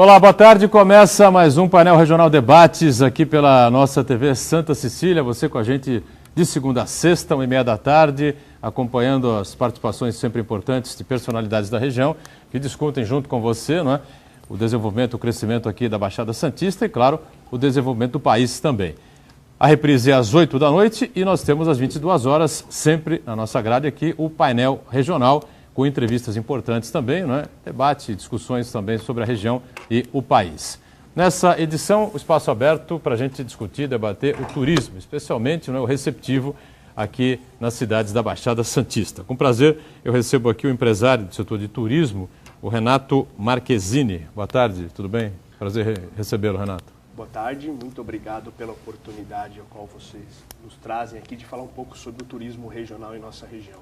Olá, boa tarde. Começa mais um painel regional debates aqui pela nossa TV Santa Cecília. Você com a gente de segunda a sexta, 1h30 da tarde, acompanhando as participações sempre importantes de personalidades da região que discutem junto com você, não é? O desenvolvimento, o crescimento aqui da Baixada Santista e, claro, o desenvolvimento do país também. A reprise é às 8 da noite e nós temos às 22 horas, sempre na nossa grade aqui, o painel regional, com entrevistas importantes também, não é? Debate e discussões também sobre a região e o país. Nessa edição, o espaço aberto para a gente discutir, debater o turismo, especialmente, não é, o receptivo aqui nas cidades da Baixada Santista. Com prazer, eu recebo aqui o empresário do setor de turismo, o Renato Marquezini. Boa tarde, tudo bem? Prazer recebê-lo, Renato. Boa tarde, muito obrigado pela oportunidade a qual vocês nos trazem aqui de falar um pouco sobre o turismo regional em nossa região.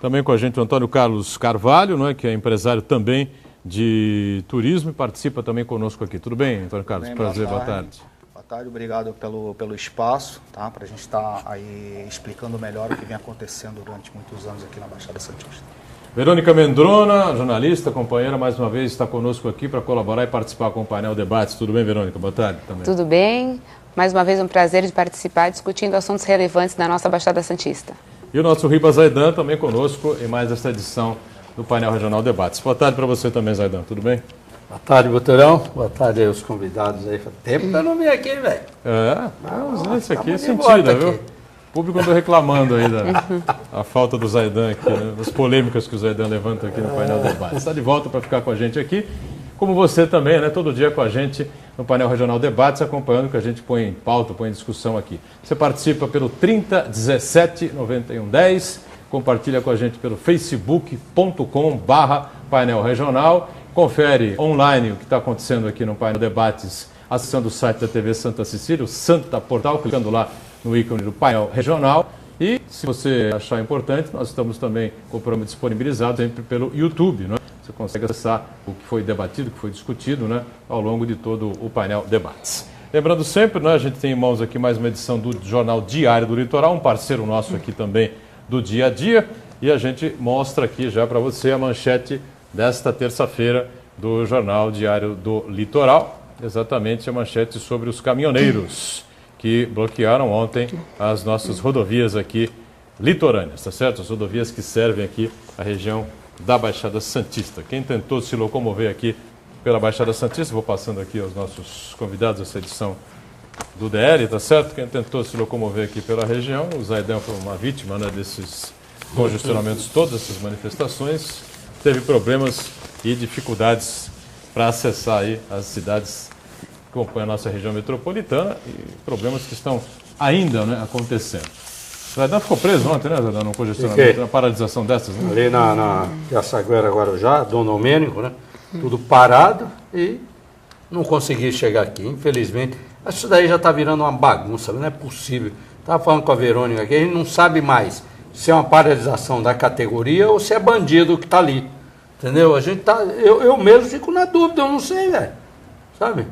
Também com a gente o Antônio Carlos Carvalho, não é, que é empresário também de turismo e participa também conosco aqui. Tudo bem, Antônio Carlos? Bem, prazer, boa tarde. Boa tarde, obrigado pelo espaço, tá? Para a gente estar aí explicando melhor o que vem acontecendo durante muitos anos aqui na Baixada Santista. Verônica Mendrona, jornalista, companheira, mais uma vez está conosco aqui para colaborar e participar com o painel Debates. Tudo bem, Verônica? Boa tarde também. Tudo bem. Mais uma vez um prazer de participar discutindo assuntos relevantes da nossa Baixada Santista. E o nosso Ribas Zaidan também conosco em mais esta edição do painel Regional Debates. Boa tarde para você também, Zaidan. Tudo bem? Boa tarde, Boturão. Boa tarde aí, os convidados aí. Tempo pra não vir aqui, velho. Isso aqui é sentido, viu? O público andou reclamando aí da falta do Zaidan aqui, né? Das polêmicas que o Zaidan levanta aqui no painel Debates. Está de volta para ficar com a gente aqui, como você também, né? Todo dia com a gente no painel Regional Debates, acompanhando o que a gente põe em pauta, põe em discussão aqui. Você participa pelo 30 17 91 10, compartilha com a gente pelo facebook.com/painel regional, confere online o que está acontecendo aqui no painel Debates, acessando o site da TV Santa Cecília, o Santa Portal, clicando lá no ícone do painel regional. E, se você achar importante, nós estamos também com o programa disponibilizado sempre pelo YouTube, não é? Você consegue acessar o que foi debatido, o que foi discutido, né, ao longo de todo o painel Debates. Lembrando sempre, né, a gente tem em mãos aqui mais uma edição do Jornal Diário do Litoral, um parceiro nosso aqui também do dia a dia, e a gente mostra aqui já para você a manchete desta terça-feira do Jornal Diário do Litoral, exatamente a manchete sobre os caminhoneiros que bloquearam ontem as nossas rodovias aqui litorâneas, tá certo? As rodovias que servem aqui a região da Baixada Santista. Quem tentou se locomover aqui pela Baixada Santista, vou passando aqui aos nossos convidados essa edição do DL, tá certo? Quem tentou se locomover aqui pela região, o Zaidan foi uma vítima, né, desses congestionamentos, todas essas manifestações, teve problemas e dificuldades para acessar aí as cidades que compõem a nossa região metropolitana e problemas que estão ainda, né, acontecendo. O Zaidan ficou preso ontem, né, Zaidan, no congestionamento, na paralisação dessas, né? Ali na Piaçaguera Guarujá, Dom Domênico, né? Tudo parado e não consegui chegar aqui, infelizmente. Isso daí já está virando uma bagunça, não é possível. Estava falando com a Verônica aqui, a gente não sabe mais se é uma paralisação da categoria ou se é bandido que está ali. Entendeu? A gente tá, eu mesmo fico na dúvida, eu não sei, velho. Sabe?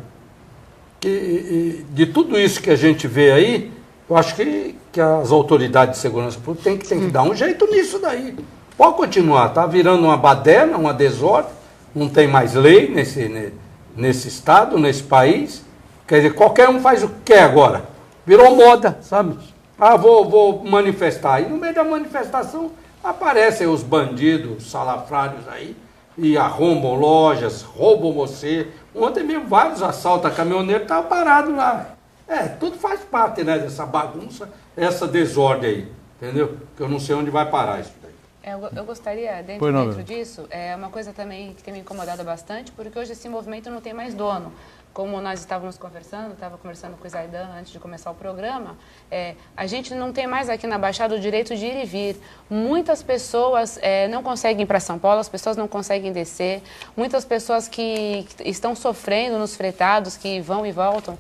De tudo isso que a gente vê aí, eu acho que as autoridades de segurança pública têm que dar um jeito nisso daí. Pode continuar, tá virando uma baderna, uma desordem, não tem mais lei nesse estado, nesse país. Quer dizer, qualquer um faz o que quer agora. Virou moda, sabe? Ah, vou manifestar. E no meio da manifestação aparecem os bandidos, os salafrários aí, e arrombam lojas, roubam você. Ontem mesmo vários assaltos a caminhoneiro estavam parados lá. Tudo faz parte, né, dessa bagunça, essa desordem aí, entendeu? Que eu não sei onde vai parar isso daí. Eu gostaria, dentro disso, uma coisa também que tem me incomodado bastante, porque hoje esse movimento não tem mais dono. Como nós estava conversando com o Zaidan antes de começar o programa, a gente não tem mais aqui na Baixada o direito de ir e vir. Muitas pessoas não conseguem ir para São Paulo, as pessoas não conseguem descer. Muitas pessoas que estão sofrendo nos fretados, que vão e voltam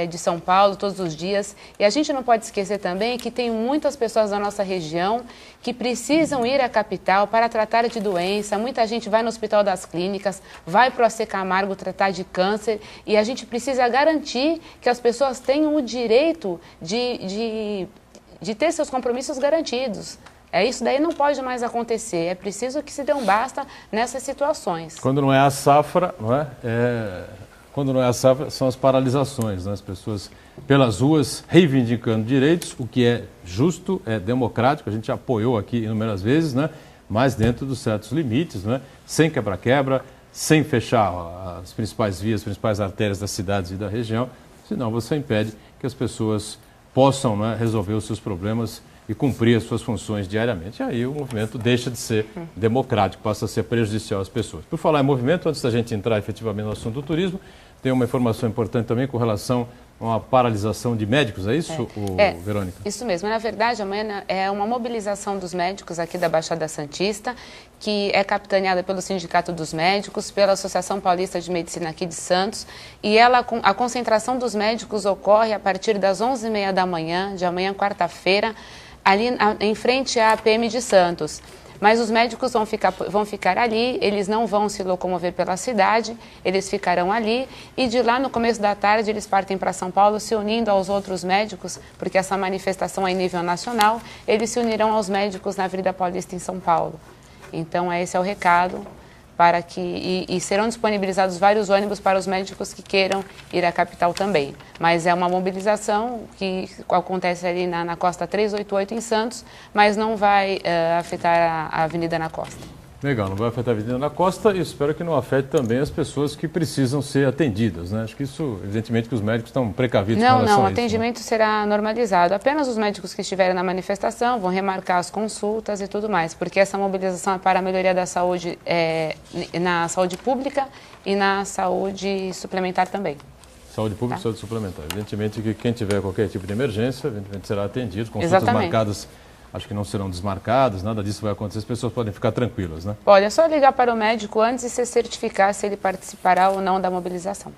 de São Paulo todos os dias. E a gente não pode esquecer também que tem muitas pessoas da nossa região que precisam ir à capital para tratar de doença. Muita gente vai no Hospital das Clínicas, vai para o AC Camargo tratar de câncer, e a gente precisa garantir que as pessoas tenham o direito de ter seus compromissos garantidos. Isso daí não pode mais acontecer, é preciso que se dê um basta nessas situações. Quando não é a safra, não é? Quando não é a safra, são as paralisações, né? As pessoas pelas ruas reivindicando direitos, o que é justo, é democrático, a gente apoiou aqui inúmeras vezes, né? Mas dentro dos certos limites, né? Sem quebra-quebra, sem fechar as principais vias, as principais artérias das cidades e da região, senão você impede que as pessoas possam, né, resolver os seus problemas e cumprir as suas funções diariamente. E aí o movimento deixa de ser democrático, passa a ser prejudicial às pessoas. Por falar em movimento, antes da gente entrar efetivamente no assunto do turismo, tem uma informação importante também com relação a uma paralisação de médicos, é isso, Verônica? Isso mesmo. Na verdade, amanhã é uma mobilização dos médicos aqui da Baixada Santista, que é capitaneada pelo Sindicato dos Médicos, pela Associação Paulista de Medicina aqui de Santos, e a concentração dos médicos ocorre a partir das 11h30 da manhã, de amanhã, quarta-feira, ali em frente à PM de Santos. Mas os médicos vão ficar ali, eles não vão se locomover pela cidade, eles ficarão ali e de lá no começo da tarde eles partem para São Paulo se unindo aos outros médicos, porque essa manifestação é em nível nacional, eles se unirão aos médicos na Avenida Paulista em São Paulo. Então esse é o recado. Para que, e serão disponibilizados vários ônibus para os médicos que queiram ir à capital também. Mas é uma mobilização que acontece ali na Costa 388 em Santos, mas não vai afetar a Avenida na Costa. Legal, não vai afetar a Avenida na Costa e espero que não afete também as pessoas que precisam ser atendidas, né? Acho que isso, evidentemente, que os médicos estão precavidos com relação a isso. Não, o atendimento será normalizado. Apenas os médicos que estiverem na manifestação vão remarcar as consultas e tudo mais, porque essa mobilização é para a melhoria da saúde na saúde pública e na saúde suplementar também. Saúde pública e saúde suplementar. Evidentemente que quem tiver qualquer tipo de emergência, evidentemente será atendido, consultas marcadas. Acho que não serão desmarcadas, nada disso vai acontecer, as pessoas podem ficar tranquilas, né? Olha, é só ligar para o médico antes e se certificar se ele participará ou não da mobilização.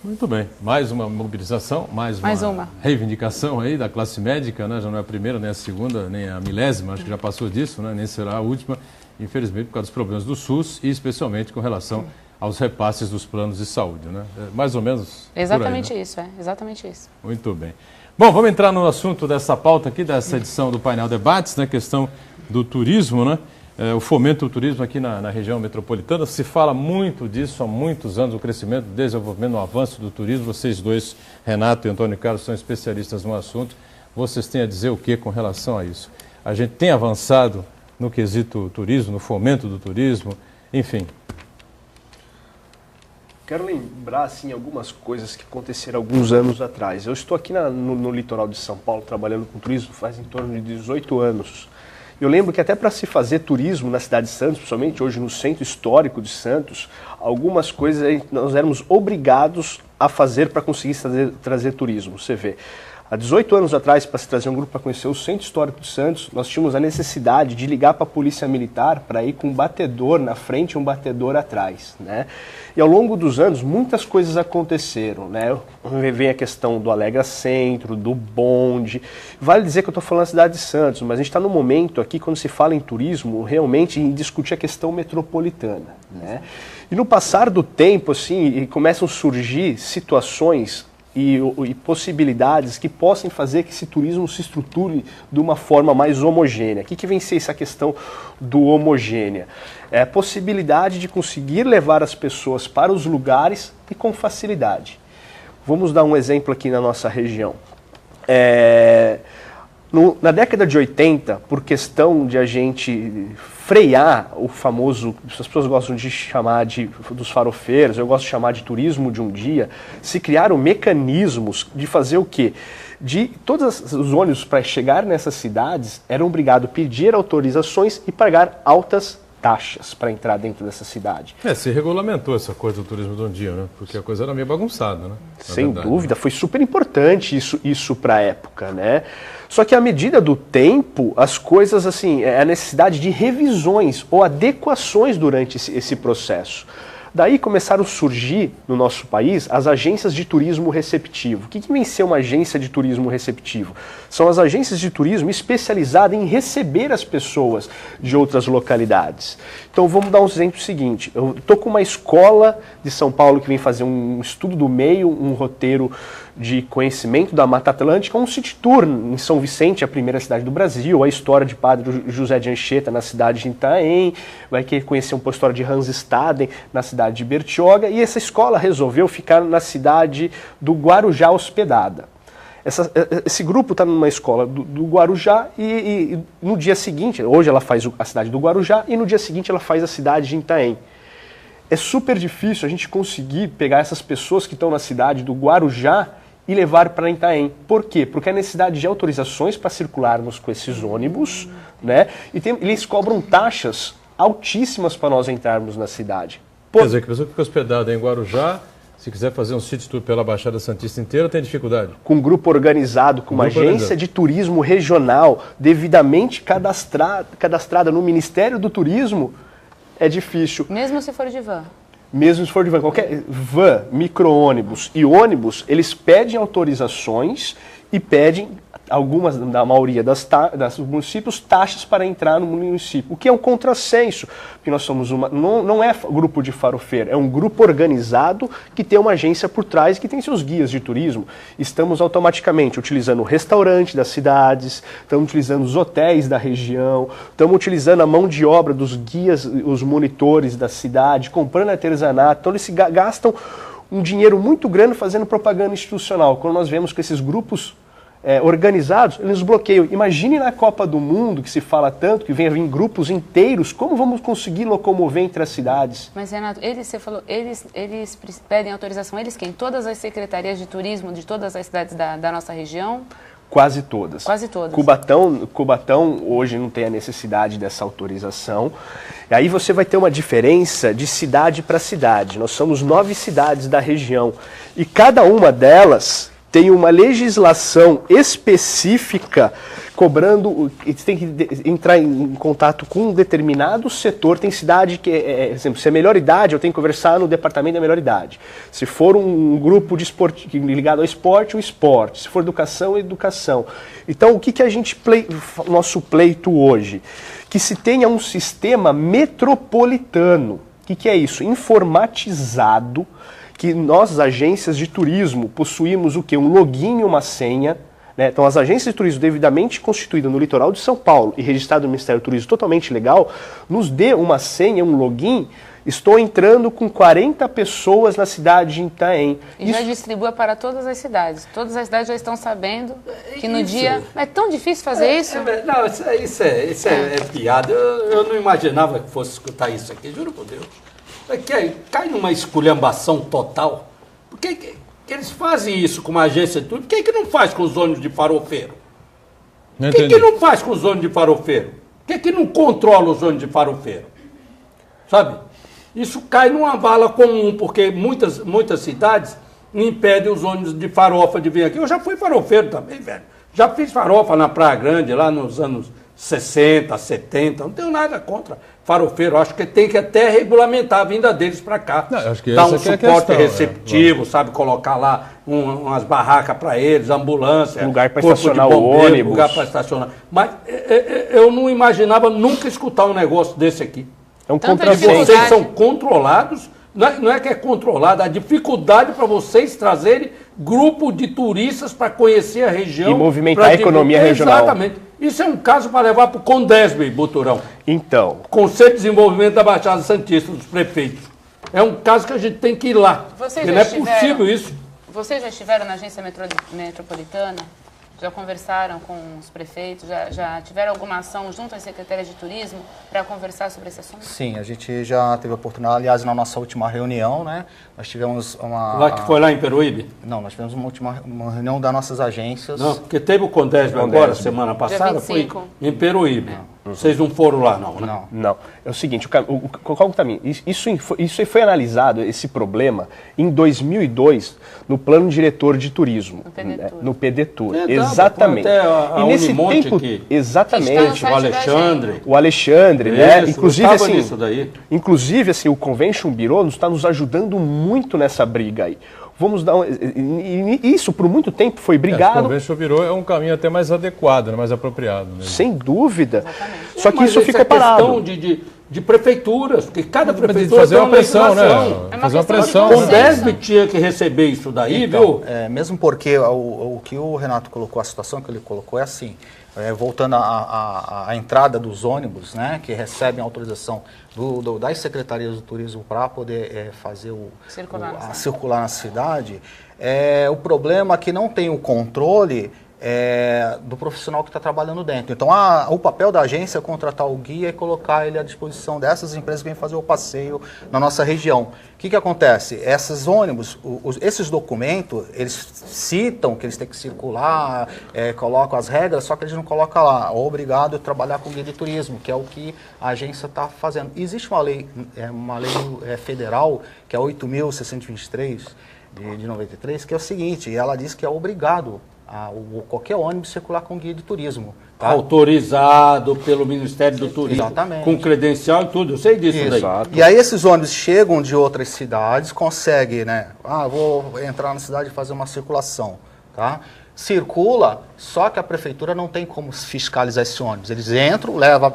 Muito bem, mais uma mobilização, mais uma reivindicação aí da classe médica, né? Já não é a primeira, nem a segunda, nem a milésima, acho que já passou disso, né? Nem será a última, infelizmente por causa dos problemas do SUS e especialmente com relação aos repasses dos planos de saúde, né? Mais ou menos exatamente por aí, né? Isso, exatamente isso. Muito bem. Bom, vamos entrar no assunto dessa pauta aqui, dessa edição do Painel Debates, né? Questão do turismo, né? O fomento do turismo aqui na região metropolitana. Se fala muito disso há muitos anos, o crescimento, o desenvolvimento, o avanço do turismo. Vocês dois, Renato e Antônio Carlos, são especialistas no assunto. Vocês têm a dizer o que com relação a isso? A gente tem avançado no quesito turismo, no fomento do turismo, enfim. Quero lembrar, assim, algumas coisas que aconteceram alguns anos atrás. Eu estou aqui no litoral de São Paulo, trabalhando com turismo faz em torno de 18 anos. Eu lembro que até para se fazer turismo na cidade de Santos, principalmente hoje no centro histórico de Santos, algumas coisas nós éramos obrigados a fazer para conseguir trazer turismo. Você vê, há 18 anos atrás, para se trazer um grupo para conhecer o centro histórico de Santos, nós tínhamos a necessidade de ligar para a polícia militar para ir com um batedor na frente e um batedor atrás, né? E ao longo dos anos, muitas coisas aconteceram, né? Vem a questão do Alegra Centro, do bonde. Vale dizer que eu estou falando da cidade de Santos, mas a gente está num momento aqui, quando se fala em turismo, realmente em discutir a questão metropolitana, né? E no passar do tempo, assim, começam a surgir situações e possibilidades que possam fazer que esse turismo se estruture de uma forma mais homogênea. O que vem ser essa questão do homogênea? É a possibilidade de conseguir levar as pessoas para os lugares e com facilidade. Vamos dar um exemplo aqui na nossa região. Na década de 80, por questão de a gente frear o famoso, as pessoas gostam de chamar dos farofeiros, eu gosto de chamar de turismo de um dia, se criaram mecanismos de fazer o quê? De todos os ônibus para chegar nessas cidades eram obrigados a pedir autorizações e pagar altas taxas para entrar dentro dessa cidade. Se regulamentou essa coisa do turismo de um dia, né? Porque a coisa era meio bagunçada, né? Sem dúvida, foi super importante isso para a época, né? Só que à medida do tempo, as coisas, assim, a necessidade de revisões ou adequações durante esse processo. Daí começaram a surgir, no nosso país, as agências de turismo receptivo. O que vem ser uma agência de turismo receptivo? São as agências de turismo especializadas em receber as pessoas de outras localidades. Então vamos dar um exemplo seguinte. Eu estou com uma escola de São Paulo que vem fazer um estudo do meio, um roteiro de conhecimento da Mata Atlântica, um city tour em São Vicente, a primeira cidade do Brasil, a história de Padre José de Anchieta na cidade de Itaém, vai querer conhecer um pouco a história de Hans Staden na cidade de Bertioga, e essa escola resolveu ficar na cidade do Guarujá hospedada. Esse grupo está numa escola do Guarujá e no dia seguinte, hoje ela faz a cidade do Guarujá e no dia seguinte ela faz a cidade de Itaém. É super difícil a gente conseguir pegar essas pessoas que estão na cidade do Guarujá e levar para Itaém. Por quê? Porque há necessidade de autorizações para circularmos com esses ônibus, né? E eles cobram taxas altíssimas para nós entrarmos na cidade. Quer dizer, que a pessoa que fica hospedada em Guarujá, se quiser fazer um city tour pela Baixada Santista inteira, tem dificuldade? Com um grupo organizado, com uma agência de turismo regional devidamente cadastrada no Ministério do Turismo, é difícil. Mesmo se for de van? Mesmo se for de van. Qualquer van, micro-ônibus e ônibus, eles pedem autorizações e pedem, na maioria dos municípios, taxas para entrar no município, o que é um contrassenso, porque nós somos não é grupo de farofeiro, é um grupo organizado que tem uma agência por trás, que tem seus guias de turismo. Estamos automaticamente utilizando o restaurante das cidades, estamos utilizando os hotéis da região, estamos utilizando a mão de obra dos guias, os monitores da cidade, comprando artesanato, então eles se gastam um dinheiro muito grande fazendo propaganda institucional. Quando nós vemos que esses grupos organizados, eles bloqueiam. Imagine na Copa do Mundo, que se fala tanto, que vem vir grupos inteiros, como vamos conseguir locomover entre as cidades? Mas, Renato, você falou, eles pedem autorização, eles quem? Todas as secretarias de turismo de todas as cidades da nossa região? Quase todas. Quase todas. Cubatão hoje não tem a necessidade dessa autorização. E aí você vai ter uma diferença de cidade para cidade. Nós somos 9 cidades da região e cada uma delas tem uma legislação específica cobrando, tem que entrar em contato com um determinado setor. Tem cidade que, por exemplo, se é melhor idade, eu tenho que conversar no departamento da melhor idade. Se for um grupo de esporte ligado ao esporte, o esporte. Se for educação, a educação. Então, o que a gente nosso pleito hoje? Que se tenha um sistema metropolitano. O que é isso? Informatizado, que nós, agências de turismo, possuímos o quê? Um login e uma senha, né? Então, as agências de turismo devidamente constituídas no litoral de São Paulo e registradas no Ministério do Turismo totalmente legal, nos dê uma senha, um login. Estou entrando com 40 pessoas na cidade de Itaém. E já distribua para todas as cidades. Todas as cidades já estão sabendo que no dia... É tão difícil fazer isso? Não, isso é piada. Eu não imaginava que fosse escutar isso aqui, juro por Deus. Cai numa esculhambação total. Por que eles fazem isso com uma agência de turismo? Por que não faz com os ônibus de farofeiro? Por que não faz com os ônibus de farofeiro? Por que não controla os ônibus de farofeiro? Sabe? Isso cai numa vala comum, porque muitas cidades impedem os ônibus de farofa de vir aqui. Eu já fui farofeiro também, velho. Já fiz farofa na Praia Grande, lá nos anos 60, 70. Não tenho nada contra farofeiro. Acho que tem que até regulamentar a vinda deles para cá. Não, acho que dar um suporte questão, receptivo, sabe? Colocar lá umas barracas para eles, ambulância. Lugar para estacionar o ônibus. Lugar para estacionar. Mas eu não imaginava nunca escutar um negócio desse aqui. É um contrassenso. Vocês são controlados, não é que é controlado, a dificuldade para vocês trazerem grupo de turistas para conhecer a região. E movimentar a economia regional. Exatamente. Isso é um caso para levar para o CONDESB, Boturão. Então. Conselho de Desenvolvimento da Baixada Santista, dos prefeitos. É um caso que a gente tem que ir lá. Porque não é possível isso. Vocês já estiveram na agência metropolitana? Já conversaram com os prefeitos? Já tiveram alguma ação junto às secretarias de turismo para conversar sobre esse assunto? Sim, a gente já teve a oportunidade, aliás, na nossa última reunião, né? Nós tivemos uma... Lá que foi lá em Peruíbe? Não, nós tivemos uma reunião das nossas agências. Não, porque teve o CONDESB agora, semana passada, foi em Peruíbe. Vocês não foram lá, não, né? Não. É o seguinte, qual o caminho? Isso foi analisado, esse problema, em 2002, no Plano Diretor de Turismo. No PDTur. Exatamente. E nesse tempo, exatamente. O Alexandre, né? Inclusive, assim, o Convention Bureau está nos ajudando muito nessa briga aí. Vamos dar isso por muito tempo foi brigado. O Convention Bureau é um caminho até mais adequado, mais apropriado. Mesmo. Sem dúvida. Exatamente. Só que isso fica parado. Questão de prefeituras, porque cada prefeitura fazer tem uma pressão, legislação. né? Fazer uma pressão. O Desb tinha que receber isso daí, Então, viu? mesmo porque o que o Renato colocou, a situação que ele colocou é assim, voltando à entrada dos ônibus, né, que recebem autorização das secretarias do turismo para poder fazer circular na cidade, o problema é que não tem o controle do profissional que está trabalhando dentro. Então, o papel da agência é contratar o guia e colocar ele à disposição dessas empresas que vêm fazer o passeio na nossa região. O que acontece? Esses ônibus, esses documentos, eles citam que eles têm que circular, colocam as regras, só que eles não colocam lá, obrigado a trabalhar com guia de turismo, que é o que a agência está fazendo. Existe uma lei federal, que é 8.623 de 93, que é o seguinte, ela diz que é obrigado qualquer ônibus circular com guia de turismo. Tá? Autorizado pelo Ministério do Turismo. Exatamente. Com credencial e tudo, eu sei disso daí. E aí esses ônibus chegam de outras cidades, conseguem, né? Vou entrar na cidade e fazer uma circulação, tá? Circula, só que a prefeitura não tem como fiscalizar esse ônibus. Eles entram, levam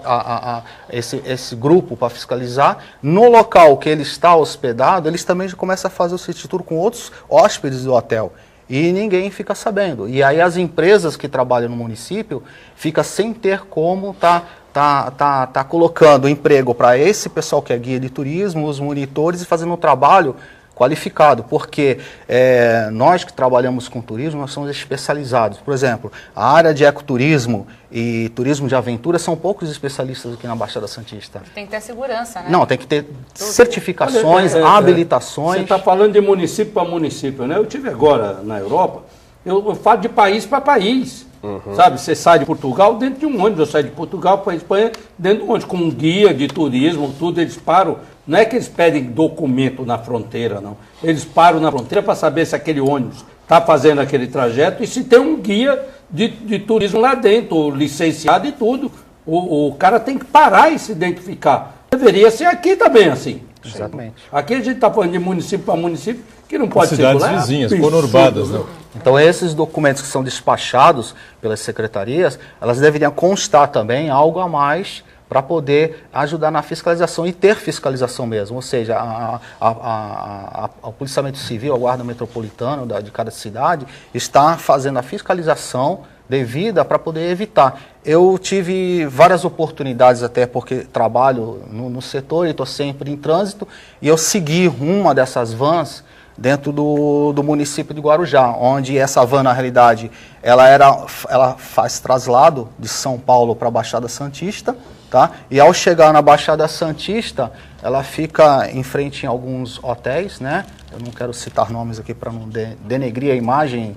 esse grupo para fiscalizar. No local que ele está hospedado, eles também já começam a fazer o city tour com outros hóspedes do hotel. E ninguém fica sabendo. E aí as empresas que trabalham no município ficam sem ter como tá colocando emprego para esse pessoal que é guia de turismo, os monitores, e fazendo um trabalho qualificado, porque nós que trabalhamos com turismo, nós somos especializados. Por exemplo, a área de ecoturismo e turismo de aventura são poucos especialistas aqui na Baixada Santista. Tem que ter segurança, né? Não, tem que ter certificações, habilitações. Você está falando de município para município, né? Eu estive agora na Europa, eu falo de país para país. Sabe, você sai de Portugal dentro de um ônibus, eu saio de Portugal para a Espanha dentro de um ônibus, com um guia de turismo, tudo, eles param, não é que eles pedem documento na fronteira, não, eles param na fronteira para saber se aquele ônibus está fazendo aquele trajeto e se tem um guia de turismo lá dentro, licenciado e tudo, o cara tem que parar e se identificar, deveria ser aqui também assim. Exatamente. Aqui a gente está falando de município para município, que não pode cidades circular. Vizinhas, conurbadas, né? Então, esses documentos que são despachados pelas secretarias, elas deveriam constar também algo a mais para poder ajudar na fiscalização e ter fiscalização mesmo. Ou seja, o policiamento civil, a guarda metropolitana de cada cidade, está fazendo a fiscalização devida para poder evitar. Eu tive várias oportunidades, até porque trabalho no setor e estou sempre em trânsito, e eu segui uma dessas vans dentro do município de Guarujá, onde essa van, na realidade, ela faz traslado de São Paulo para a Baixada Santista, tá? E ao chegar na Baixada Santista, ela fica em frente em alguns hotéis, né? Eu não quero citar nomes aqui para não denegrir a imagem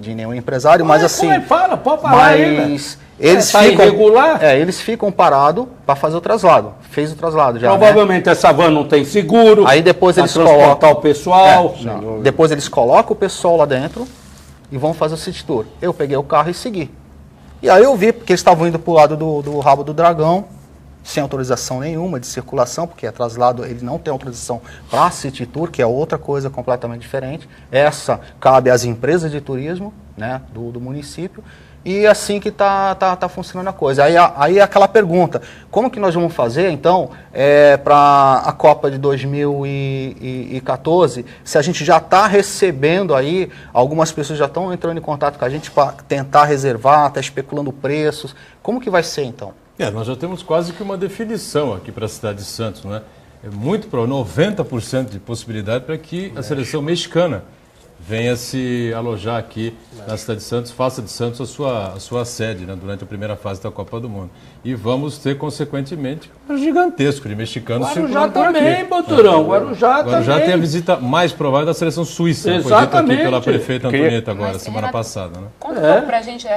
de nenhum empresário, mas assim... Fala, pode falar aí, né? Eles ficam irregular? Eles ficam parados para fazer o traslado. Fez o traslado já. Provavelmente, né? Essa van não tem seguro. Aí depois eles colocam o pessoal. Depois eles colocam o pessoal lá dentro e vão fazer o city tour. Eu peguei o carro e segui. E aí eu vi, porque eles estavam indo para o lado do Rabo do Dragão, sem autorização nenhuma de circulação, porque é traslado, ele não tem autorização para city tour, que é outra coisa completamente diferente. Essa cabe às empresas de turismo, né, do município. E assim que tá funcionando a coisa. Aí aquela pergunta, como que nós vamos fazer, então, para a Copa de 2014, se a gente já está recebendo aí, algumas pessoas já estão entrando em contato com a gente para tentar reservar, está especulando preços, como que vai ser, então? Nós já temos quase que uma definição aqui para a cidade de Santos, né? É muito para 90% de possibilidade para que a seleção mexicana venha se alojar aqui na cidade de Santos, faça de Santos a sua sede, né, durante a primeira fase da Copa do Mundo. E vamos ter, consequentemente, um gigantesco de mexicanos circulando por aqui. Guarujá também, Boturão. Guarujá tem a visita mais provável da seleção suíça. Exatamente. Foi dito aqui pela prefeita Antonieta agora, semana passada. Né? Conta um pouco pra gente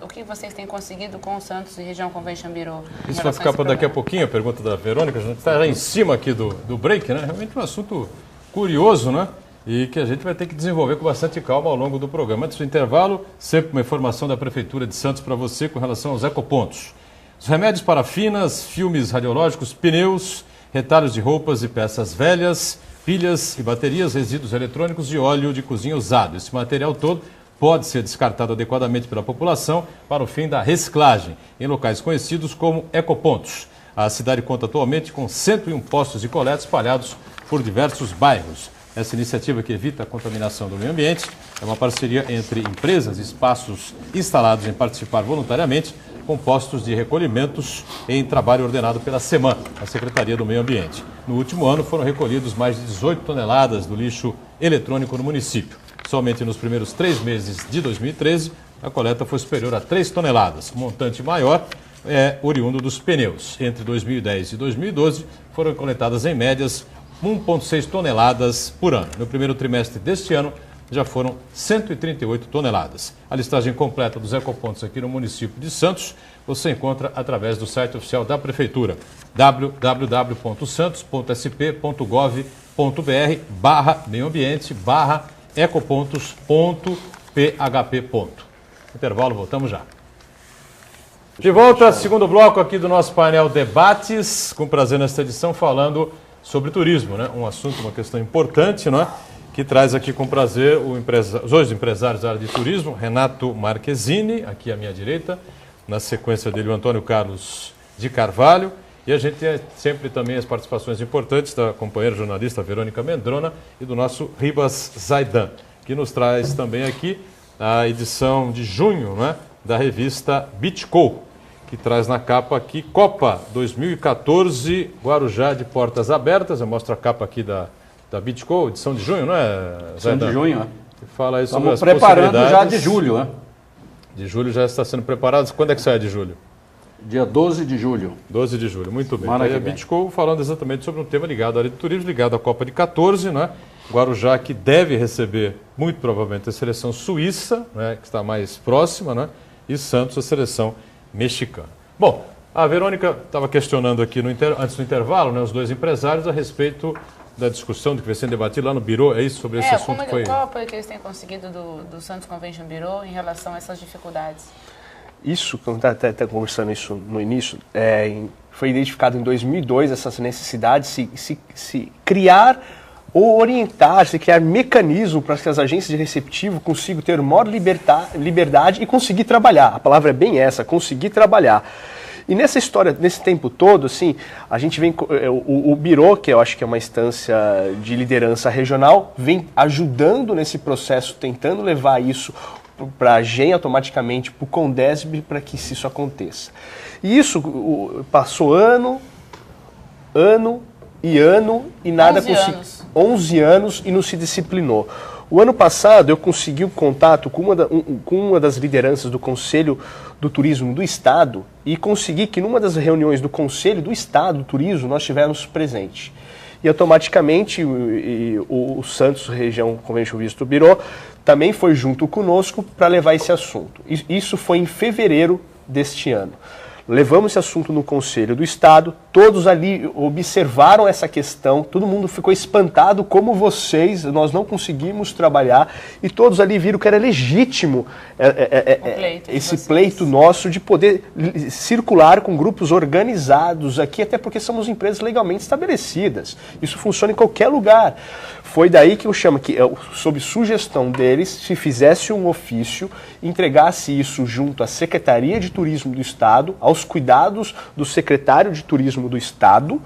o que vocês têm conseguido com o Santos e região Convention Bureau. Isso vai ficar para daqui a pouquinho, a pergunta da Verônica. A gente está lá em cima aqui do break, né? Realmente um assunto curioso, né? E que a gente vai ter que desenvolver com bastante calma ao longo do programa. Antes do intervalo, sempre uma informação da Prefeitura de Santos para você com relação aos ecopontos. Os remédios parafinas, filmes radiológicos, pneus, retalhos de roupas e peças velhas, pilhas e baterias, resíduos eletrônicos e óleo de cozinha usado. Esse material todo pode ser descartado adequadamente pela população para o fim da reciclagem, em locais conhecidos como ecopontos. A cidade conta atualmente com 101 postos de coleta espalhados por diversos bairros. Essa iniciativa, que evita a contaminação do meio ambiente, é uma parceria entre empresas e espaços instalados em participar voluntariamente com postos de recolhimentos em trabalho ordenado pela SEMAN, a Secretaria do Meio Ambiente. No último ano foram recolhidos mais de 18 toneladas do lixo eletrônico no município. Somente nos primeiros 3 meses de 2013, a coleta foi superior a 3 toneladas. O montante maior é oriundo dos pneus. Entre 2010 e 2012, foram coletadas em médias 1,6 toneladas por ano. No primeiro trimestre deste ano, já foram 138 toneladas. A listagem completa dos ecopontos aqui no município de Santos você encontra através do site oficial da Prefeitura, www.santos.sp.gov.br/meioambiente/ecopontos.php. Intervalo, voltamos já. De volta, segundo bloco aqui do nosso painel Debates, com prazer nesta edição falando sobre turismo, né? Um assunto, uma questão importante, não é? Que traz aqui com prazer os dois empresários da área de turismo, Renato Marquezini, aqui à minha direita, na sequência dele o Antônio Carlos de Carvalho, e a gente tem sempre também as participações importantes da companheira jornalista Verônica Mendrona e do nosso Ribas Zaidan, que nos traz também aqui a edição de junho, né, da revista Beachco, que traz na capa aqui Copa 2014, Guarujá de portas abertas. Eu mostro a capa aqui da Beachco, edição de junho, não é? Edição de junho, é. Que fala aí sobre Estamos preparando já de julho, né? De julho já está sendo preparado. Quando é que sai de julho? Dia 12 de julho. 12 de julho, muito bem. Semana Aí a Beachco falando exatamente sobre um tema ligado à área de turismo, ligado à Copa de 14, né? Guarujá, que deve receber, muito provavelmente, a seleção suíça, né, que está mais próxima, né? E Santos, a seleção mexicana. Bom, a Verônica estava questionando aqui antes do intervalo, né, os dois empresários a respeito da discussão do que vai ser debatido lá no Bureau, é isso, sobre esse assunto? Qual o apoio que eles têm conseguido do Santos Convention Bureau em relação a essas dificuldades? Isso, quando está conversando isso no início, foi identificado em 2002 essas necessidades de se criar ou orientar, se criar mecanismo para que as agências de receptivo consigam ter maior liberdade e conseguir trabalhar. A palavra é bem essa, conseguir trabalhar. E nessa história, nesse tempo todo, assim, a gente vem, o Bureau, que eu acho que é uma instância de liderança regional, vem ajudando nesse processo, tentando levar isso para a GEM automaticamente, para o Condesb, para que isso aconteça. E isso passou ano e nada conseguiu. 11 anos e não se disciplinou. O ano passado eu consegui um contato com uma das lideranças do Conselho do Turismo do Estado e consegui que numa das reuniões do Conselho do Estado do Turismo nós estivéssemos presentes. E automaticamente o Santos Região Convention Visto Bureau também foi junto conosco para levar esse assunto. Isso foi em fevereiro deste ano. Levamos esse assunto no Conselho do Estado, todos ali observaram essa questão, todo mundo ficou espantado como nós não conseguimos trabalhar e todos ali viram que era legítimo esse pleito nosso de poder circular com grupos organizados aqui, até porque somos empresas legalmente estabelecidas. Isso funciona em qualquer lugar. Foi daí que eu chamo que, sob sugestão deles, se fizesse um ofício, entregasse isso junto à Secretaria de Turismo do Estado, aos cuidados do secretário de Turismo do Estado,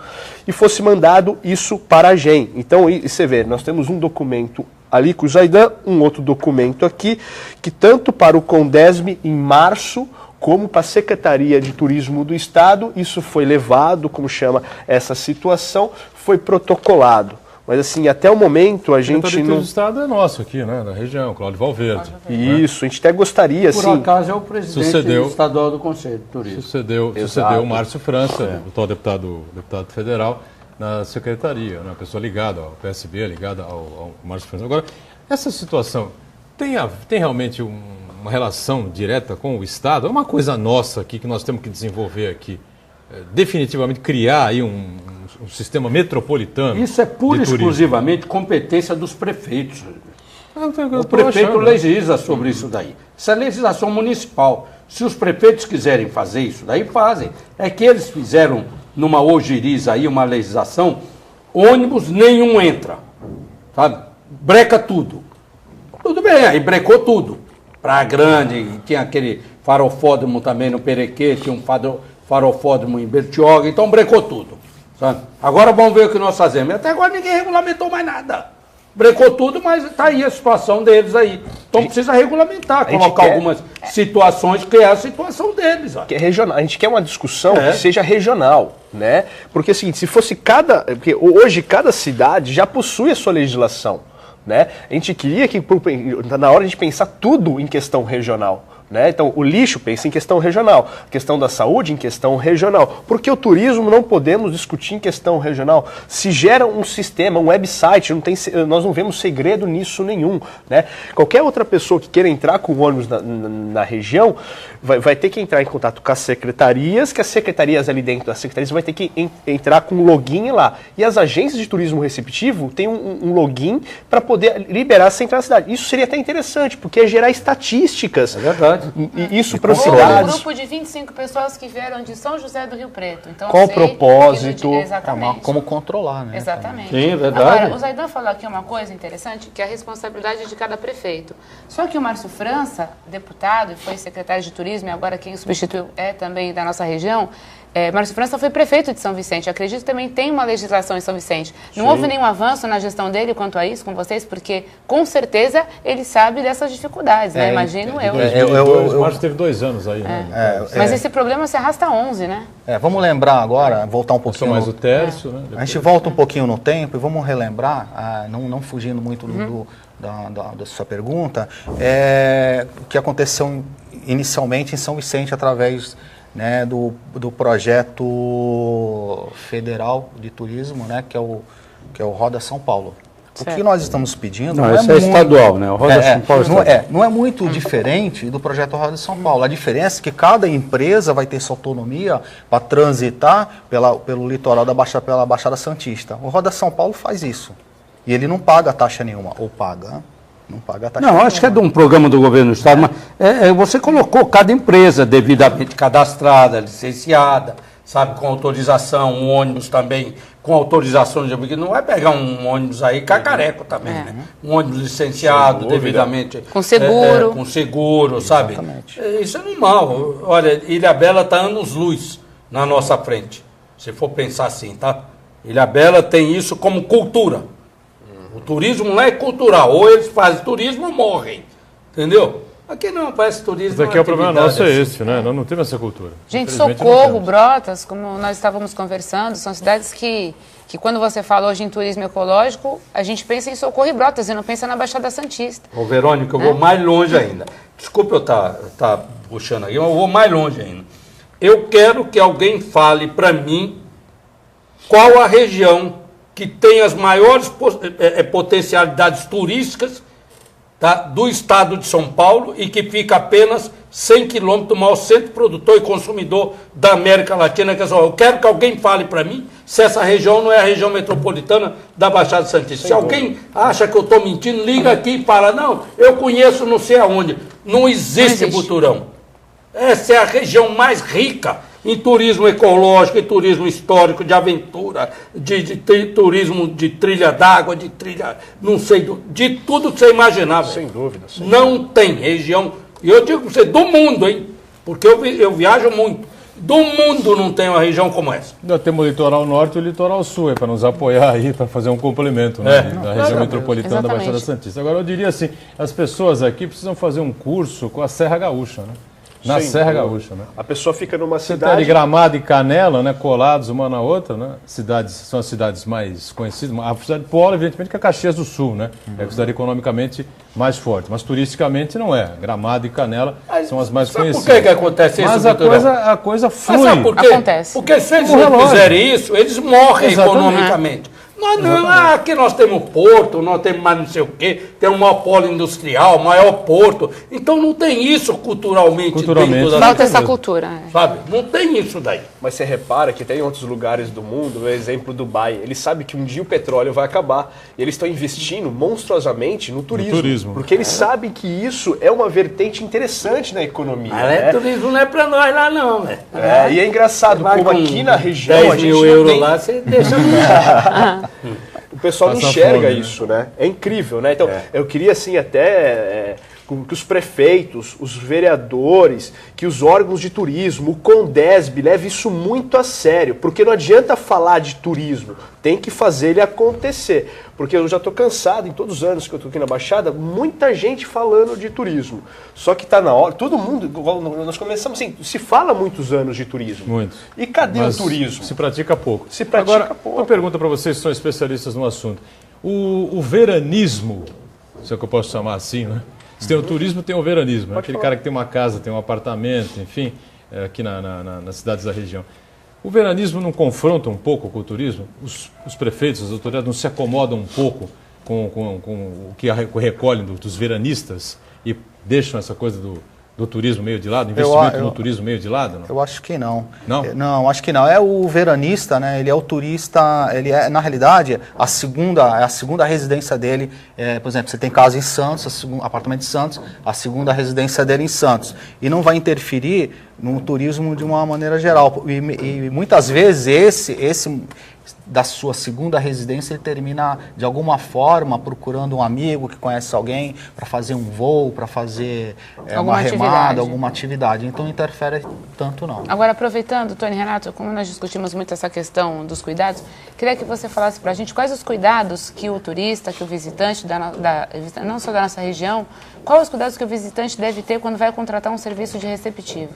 e fosse mandado isso para a GEM. Então, você vê, nós temos um documento ali com o Zaidan, um outro documento aqui, que tanto para o Condesb em março, como para a Secretaria de Turismo do Estado, isso foi levado, como chama essa situação, foi protocolado. Mas assim, até o momento a gente não... O Estado é nosso aqui, né? Na região, Cláudio Valverde. Isso, a gente até gostaria, Por acaso é o presidente estadual do Conselho de Turismo. Sucedeu o Márcio França, o atual deputado federal, na secretaria, uma pessoa ligada ao PSB, ligada ao Márcio França. Agora, essa situação tem realmente uma relação direta com o Estado? É uma coisa nossa aqui que nós temos que desenvolver aqui. Definitivamente criar aí um sistema metropolitano. Isso é pura e exclusivamente competência dos prefeitos. O prefeito legisla sobre isso daí. Isso é legislação municipal. Se os prefeitos quiserem fazer isso daí, fazem. É que eles fizeram numa ojeriza aí uma legislação, ônibus nenhum entra. Sabe? Breca tudo. Tudo bem, aí brecou tudo. Praia Grande, tinha aquele farofódromo também no Perequê, tinha um farofódromo em Bertioga, então brecou tudo. Sabe? Agora vamos ver o que nós fazemos. Até agora ninguém regulamentou mais nada. Brecou tudo, mas está aí a situação deles aí. Então precisa regulamentar, colocar algumas situações que é a situação deles. Que é regional. A gente quer uma discussão que seja regional, né? Porque é o seguinte, se fosse porque hoje cada cidade já possui a sua legislação, né? A gente queria que na hora de a gente pensar tudo em questão regional. Né? Então, o lixo pensa em questão regional, a questão da saúde em questão regional. Porque o turismo não podemos discutir em questão regional. Se gera um sistema, um website, nós não vemos segredo nisso nenhum. Né? Qualquer outra pessoa que queira entrar com o ônibus na região vai ter que entrar em contato com as secretarias, que as secretarias ali dentro das secretarias vai ter que entrar com um login lá. E as agências de turismo receptivo têm um login para poder liberar essa entrada na cidade. Isso seria até interessante, porque é gerar estatísticas. É verdade. E isso para cidades. Um grupo de 25 pessoas que vieram de São José do Rio Preto. Então, qual o propósito? Exatamente. Como controlar, né? Exatamente. Sim, é verdade. Agora, o Zaidan falou aqui uma coisa interessante, que é a responsabilidade de cada prefeito. Só que o Márcio França, deputado e foi secretário de turismo, e agora quem o substituiu é também da nossa região, Márcio França foi prefeito de São Vicente. Eu acredito que também tem uma legislação em São Vicente. Não houve nenhum avanço na gestão dele quanto a isso com vocês, porque com certeza ele sabe dessas dificuldades, né? Imagino eu. O Márcio teve 2 anos aí, né? Mas esse problema se arrasta 11, né? Vamos lembrar agora, voltar um pouquinho. Mais o terço, né? A gente volta um pouquinho no tempo e vamos relembrar, não fugindo muito da sua pergunta, o que aconteceu inicialmente em São Vicente através, né, do projeto federal de turismo, né, que é o Roda São Paulo. Certo. O que nós estamos pedindo não é muito, estadual, né? O Roda São Paulo não é muito diferente do projeto Roda São Paulo. A diferença é que cada empresa vai ter sua autonomia para transitar pelo litoral pela Baixada Santista. O Roda São Paulo faz isso. E ele não paga taxa nenhuma, ou paga. Não paga taxa nenhuma. Acho que é de um programa do governo do estado, mas você colocou cada empresa devidamente cadastrada, licenciada, sabe, com autorização, um ônibus também com autorização, porque não vai pegar um ônibus aí cacareco também, né? Um ônibus licenciado devidamente. Com seguro. Com seguro, sabe? Exatamente. Isso é normal. Olha, Ilhabela está anos-luz na nossa frente, se for pensar assim, tá? Ilhabela tem isso como cultura. O turismo não é cultural, ou eles fazem turismo ou morrem, entendeu? Aqui não, parece turismo. Mas aqui o problema nosso é esse, né? Nós não temos essa cultura. Gente, Socorro, Brotas, como nós estávamos conversando, são cidades que quando você fala hoje em turismo ecológico, a gente pensa em Socorro e Brotas e não pensa na Baixada Santista. Ô, Verônica, eu vou mais longe ainda. Desculpa eu estar puxando aqui, mas eu vou mais longe ainda. Eu quero que alguém fale para mim qual a região que tem as maiores potencialidades turísticas, tá, do estado de São Paulo e que fica apenas 100 quilômetros do maior centro produtor e consumidor da América Latina. Que é só, eu quero que alguém fale para mim se essa região não é a região metropolitana da Baixada Santista. Se alguém acha que eu estou mentindo, liga aqui e fala, não, eu conheço não sei aonde. Não existe Buturão. Essa é a região mais rica em turismo ecológico, em turismo histórico, de aventura, de turismo de trilha d'água, de trilha, não sei, de tudo que você imaginar. Sem dúvida. Não tem região, e eu digo para você, do mundo, hein? Porque eu viajo muito. Do mundo não tem uma região como essa. Nós temos o litoral norte e o litoral sul, para nos apoiar aí, para fazer um complemento, né, da região metropolitana da Baixada Santista. Agora, eu diria assim, as pessoas aqui precisam fazer um curso com a Serra Gaúcha, né? Na Serra Gaúcha, né? A pessoa fica numa Você cidade... está de Gramado e Canela, né, colados uma na outra, né? São as cidades mais conhecidas. A cidade de Polo, evidentemente, que é Caxias do Sul, né? É a cidade economicamente mais forte. Mas turisticamente não é. Gramado e Canela são as mais conhecidas. Por que acontece isso? Mas a coisa flui. Mas sabe por quê? Acontece. Porque se eles não fizerem isso, eles morrem economicamente. Aqui nós temos porto, nós temos mais não sei o quê, tem o maior polo industrial, maior porto. Então não tem isso culturalmente dentro da falta essa cultura. Sabe? Não tem isso daí. Mas você repara que tem outros lugares do mundo, o exemplo Dubai, eles sabem que um dia o petróleo vai acabar. E eles estão investindo monstruosamente no turismo. Porque eles sabem que isso é uma vertente interessante na economia. Mas turismo não é pra nós lá não, né? E é engraçado, como aqui na região 10 a gente mil euros lá, você deixa... O pessoal não enxerga isso, né? É incrível, né? Então, eu queria, assim, até que os prefeitos, os vereadores, que os órgãos de turismo, o Condesb leve isso muito a sério, porque não adianta falar de turismo, tem que fazer ele acontecer. Porque eu já estou cansado, em todos os anos que eu estou aqui na Baixada, muita gente falando de turismo. Só que está na hora, todo mundo, nós começamos assim, se fala muitos anos de turismo. Muitos. E cadê Mas o turismo? se pratica pouco. Se pratica Agora, pouco. uma pergunta para vocês que são especialistas no assunto. O veranismo, se é que eu posso chamar assim, né? Se tem o turismo, tem o veranismo. É aquele cara que tem uma casa, tem um apartamento, enfim, aqui nas cidades da região. O veranismo não confronta um pouco com o turismo? Os prefeitos, as autoridades não se acomodam um pouco com o que recolhem dos veranistas e deixam essa coisa do turismo meio de lado, investimento no turismo meio de lado? Não? Eu acho que não. Não? Não, acho que não. É o veranista, né? Ele é o turista, ele é, na realidade, a segunda residência dele. Por exemplo, você tem casa em Santos, apartamento em Santos, a segunda residência dele em Santos. E não vai interferir no turismo de uma maneira geral. E muitas vezes esse da sua segunda residência, ele termina, de alguma forma, procurando um amigo que conhece alguém para fazer um voo, para fazer uma remada, alguma atividade. Então, não interfere tanto, não. Agora, aproveitando, Tony, Renato, como nós discutimos muito essa questão dos cuidados, queria que você falasse para a gente quais os cuidados que o turista, que o visitante, não só da nossa região, quais os cuidados que o visitante deve ter quando vai contratar um serviço de receptivo?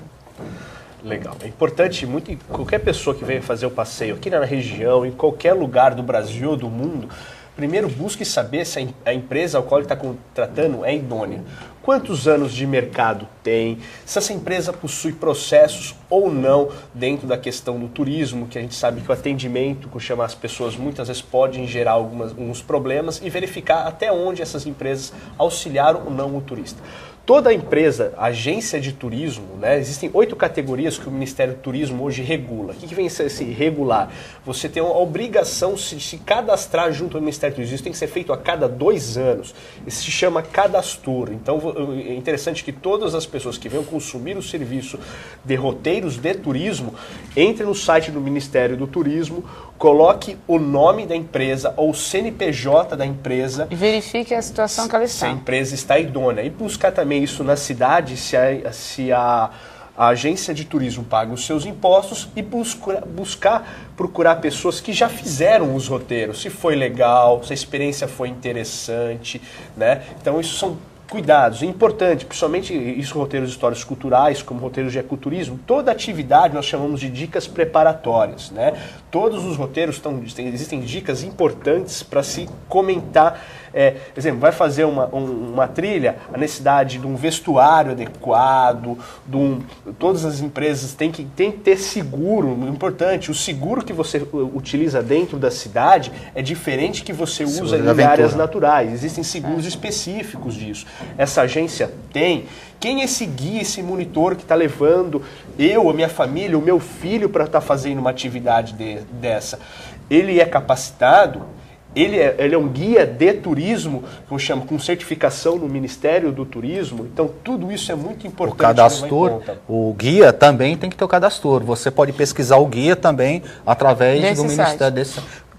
Legal. É importante, qualquer pessoa que venha fazer o passeio aqui na região, em qualquer lugar do Brasil ou do mundo, primeiro busque saber se a empresa ao qual ele está contratando é idônea. Quantos anos de mercado tem, se essa empresa possui processos ou não dentro da questão do turismo, que a gente sabe que o atendimento, com chamar as pessoas, muitas vezes pode gerar alguns problemas, e verificar até onde essas empresas auxiliaram ou não o turista. Toda empresa, agência de turismo, né, existem 8 categorias que o Ministério do Turismo hoje regula. O que vem a ser esse regular? Você tem a obrigação de se cadastrar junto ao Ministério do Turismo. Isso tem que ser feito a cada 2 anos. Isso se chama cadastro. Então é interessante que todas as pessoas que venham consumir o serviço de roteiros de turismo entrem no site do Ministério do Turismo, coloque o nome da empresa ou o CNPJ da empresa. E verifique a situação que ela está. Se a empresa está idônea. E buscar também isso na cidade, se a agência de turismo paga os seus impostos, e procurar pessoas que já fizeram os roteiros, se foi legal, se a experiência foi interessante, né? Então isso são cuidados, é importante, principalmente isso, roteiros históricos culturais, como roteiros de ecoturismo. Toda atividade nós chamamos de dicas preparatórias, né? Todos os roteiros existem dicas importantes para se comentar. Por exemplo, vai fazer uma trilha, a necessidade de um vestuário adequado, todas as empresas têm que ter seguro, importante. O seguro que você utiliza dentro da cidade é diferente que você usa em áreas naturais. Existem seguros específicos disso. Essa agência tem. Quem é esse guia, esse monitor que está levando eu, a minha família, o meu filho para estar fazendo uma atividade dessa? Ele é capacitado? Ele é um guia de turismo, que eu chamo, com certificação no Ministério do Turismo. Então, tudo isso é muito importante. O cadastro, o guia também tem que ter o cadastro. Você pode pesquisar o guia também através do Ministério.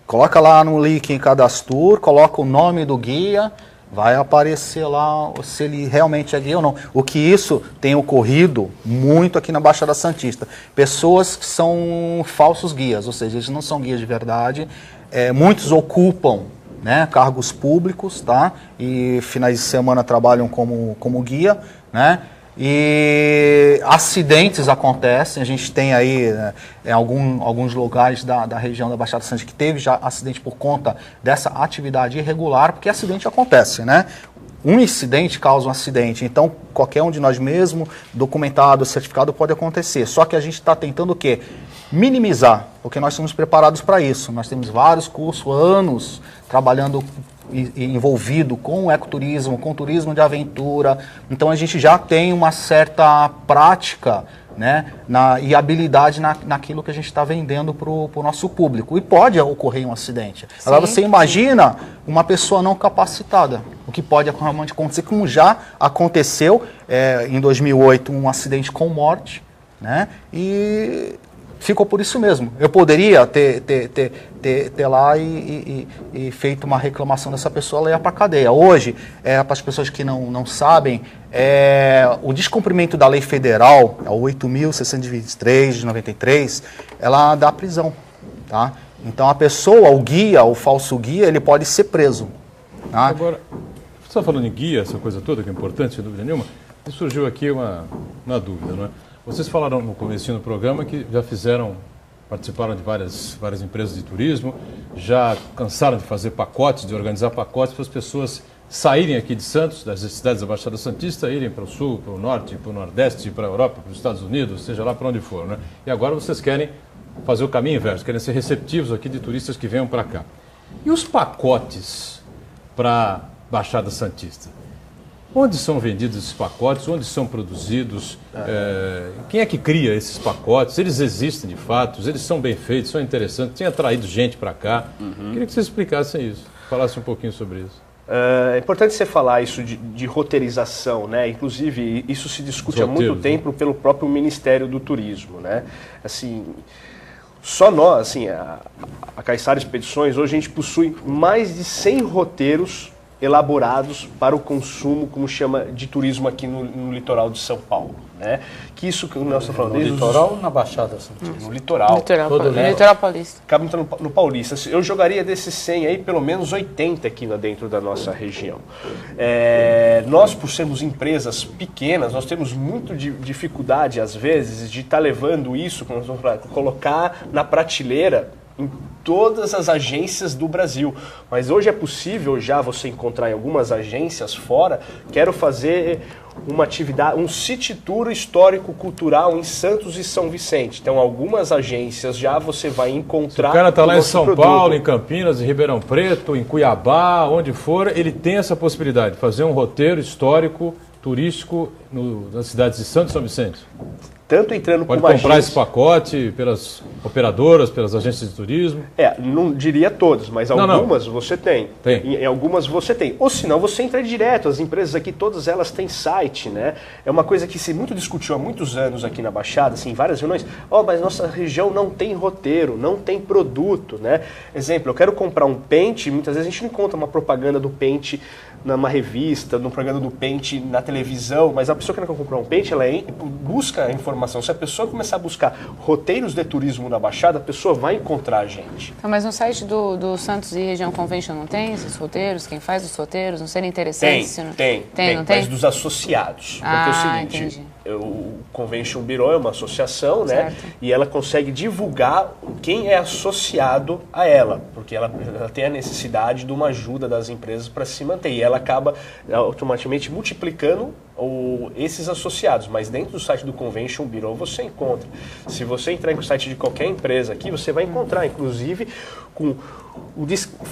Coloca lá no link em cadastro, coloca o nome do guia, vai aparecer lá se ele realmente é guia ou não. O que isso tem ocorrido muito aqui na Baixada Santista. Pessoas que são falsos guias, ou seja, eles não são guias de verdade. Muitos ocupam, né, cargos públicos, tá? E finais de semana trabalham como guia, né? E acidentes acontecem. A gente tem aí alguns lugares da região da Baixada Santista que teve já acidente por conta dessa atividade irregular, porque acidente acontece, né? Um incidente causa um acidente, então qualquer um de nós mesmo, documentado, certificado, pode acontecer. Só que a gente está tentando o quê? Minimizar, porque nós somos preparados para isso. Nós temos vários cursos, anos, trabalhando envolvido com o ecoturismo, com o turismo de aventura. Então a gente já tem uma certa prática, né, e habilidade naquilo que a gente está vendendo para o nosso público. E pode ocorrer um acidente. Sim, agora você imagina uma pessoa não capacitada, o que pode realmente acontecer, como já aconteceu em 2008, um acidente com morte, né, e ficou por isso mesmo. Eu poderia ter lá e feito uma reclamação dessa pessoa, ela ia para a cadeia. Hoje, para as pessoas que não sabem, o descumprimento da lei federal, a 8.623 de 93, ela dá prisão. Tá? Então a pessoa, o guia, o falso guia, ele pode ser preso. Tá? Agora, você está falando em guia, essa coisa toda que é importante, sem dúvida nenhuma, e surgiu aqui uma dúvida, não é? Vocês falaram no começo do programa que já participaram de várias empresas de turismo, já cansaram de fazer pacotes, de organizar pacotes para as pessoas saírem aqui de Santos, das cidades da Baixada Santista, irem para o Sul, para o Norte, para o Nordeste, para a Europa, para os Estados Unidos, seja lá para onde for, né? E agora vocês querem fazer o caminho inverso, querem ser receptivos aqui de turistas que venham para cá. E os pacotes para Baixada Santista? Onde são vendidos esses pacotes? Onde são produzidos? Quem é que cria esses pacotes? Eles existem de fato? Eles são bem feitos? São interessantes? Tem atraído gente para cá? Queria que vocês explicassem isso, falassem um pouquinho sobre isso. É importante você falar isso de roteirização, né? Inclusive, isso se discute há muito tempo pelo próprio Ministério do Turismo, né? Assim, só nós, assim, a Caiçara Expedições, hoje a gente possui mais de 100 roteiros elaborados para o consumo, como chama, de turismo aqui no litoral de São Paulo, né? Que isso que nós estamos falando... No litoral ou na Baixada Santista? No litoral. Litoral paulista. Acaba entrando no paulista. Eu jogaria desses 100 aí, pelo menos 80 aqui dentro da nossa região. Nós, por sermos empresas pequenas, nós temos muito dificuldade, às vezes, de estar levando isso, colocar na prateleira em todas as agências do Brasil. Mas hoje é possível já você encontrar em algumas agências fora. Quero fazer uma atividade, um city tour histórico-cultural em Santos e São Vicente. Então, algumas agências já você vai encontrar... Se o cara está lá em São Paulo, em Campinas, em Ribeirão Preto, em Cuiabá, onde for, ele tem essa possibilidade de fazer um roteiro histórico, turístico nas cidades de Santos e São Vicente. Tanto entrando Pode com uma comprar agência... esse pacote pelas operadoras, pelas agências de turismo? Não diria todas, mas algumas você tem. Em algumas você tem. Ou senão você entra direto. As empresas aqui, todas elas têm site, né? É uma coisa que se muito discutiu há muitos anos aqui na Baixada, assim, em várias reuniões. Mas nossa região não tem roteiro, não tem produto, né? Exemplo, eu quero comprar um pente, muitas vezes a gente não encontra uma propaganda do pente numa revista, numa propaganda do pente na televisão, mas a pessoa que quer comprar um pente, ela busca a informação. Se a pessoa começar a buscar roteiros de turismo na Baixada, a pessoa vai encontrar a gente. Mas no site do Santos e Região Convention não tem esses roteiros? Quem faz os roteiros? Não seria interessante? Tem, mas dos associados. Porque é o seguinte, entendi. O Convention Bureau é uma associação, né? Certo. E ela consegue divulgar quem é associado a ela, porque ela tem a necessidade de uma ajuda das empresas para se manter. E ela acaba automaticamente multiplicando esses associados, mas dentro do site do Convention Bureau você encontra. Se você entrar no site de qualquer empresa aqui, você vai encontrar, inclusive, com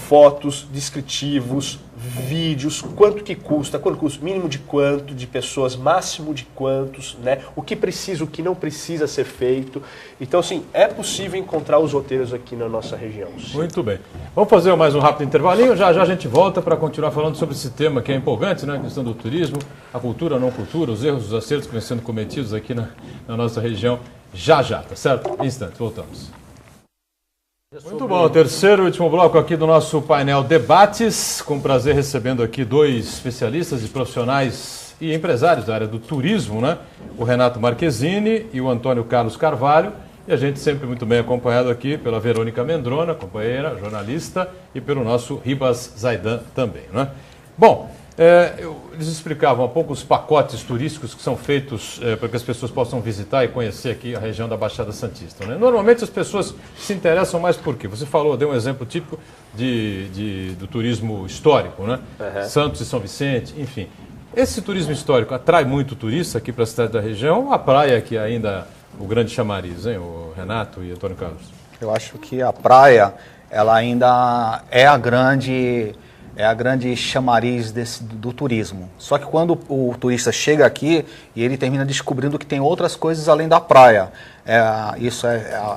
fotos, descritivos, vídeos, quanto custa, mínimo de quanto, de pessoas, máximo de quantos, né? O que precisa, o que não precisa ser feito. Então, assim, é possível encontrar os roteiros aqui na nossa região. Muito bem. Vamos fazer mais um rápido intervalinho, já a gente volta para continuar falando sobre esse tema que é empolgante, né? A questão do turismo, a cultura, a não cultura, os erros, os acertos que vêm sendo cometidos aqui na nossa região. Já, tá certo? Em instantes, voltamos. Muito bom, terceiro e último bloco aqui do nosso painel Debates, com prazer recebendo aqui dois especialistas e profissionais e empresários da área do turismo, né? O Renato Marquezini e o Antônio Carlos Carvalho, e a gente sempre muito bem acompanhado aqui pela Verônica Mendrona, companheira, jornalista, e pelo nosso Ribas Zaidan também, né? Bom, eles explicavam há pouco os pacotes turísticos que são feitos para que as pessoas possam visitar e conhecer aqui a região da Baixada Santista, né? Normalmente as pessoas se interessam mais por quê? Você deu um exemplo típico do turismo histórico, né? Uhum. Santos e São Vicente, enfim. Esse turismo histórico atrai muito turista aqui para a cidade da região, ou a praia que ainda o grande chamariz, hein? O Renato e Antônio Carlos? Eu acho que a praia, ela ainda é a grande chamariz do turismo. Só que quando o turista chega aqui e ele termina descobrindo que tem outras coisas além da praia. Isso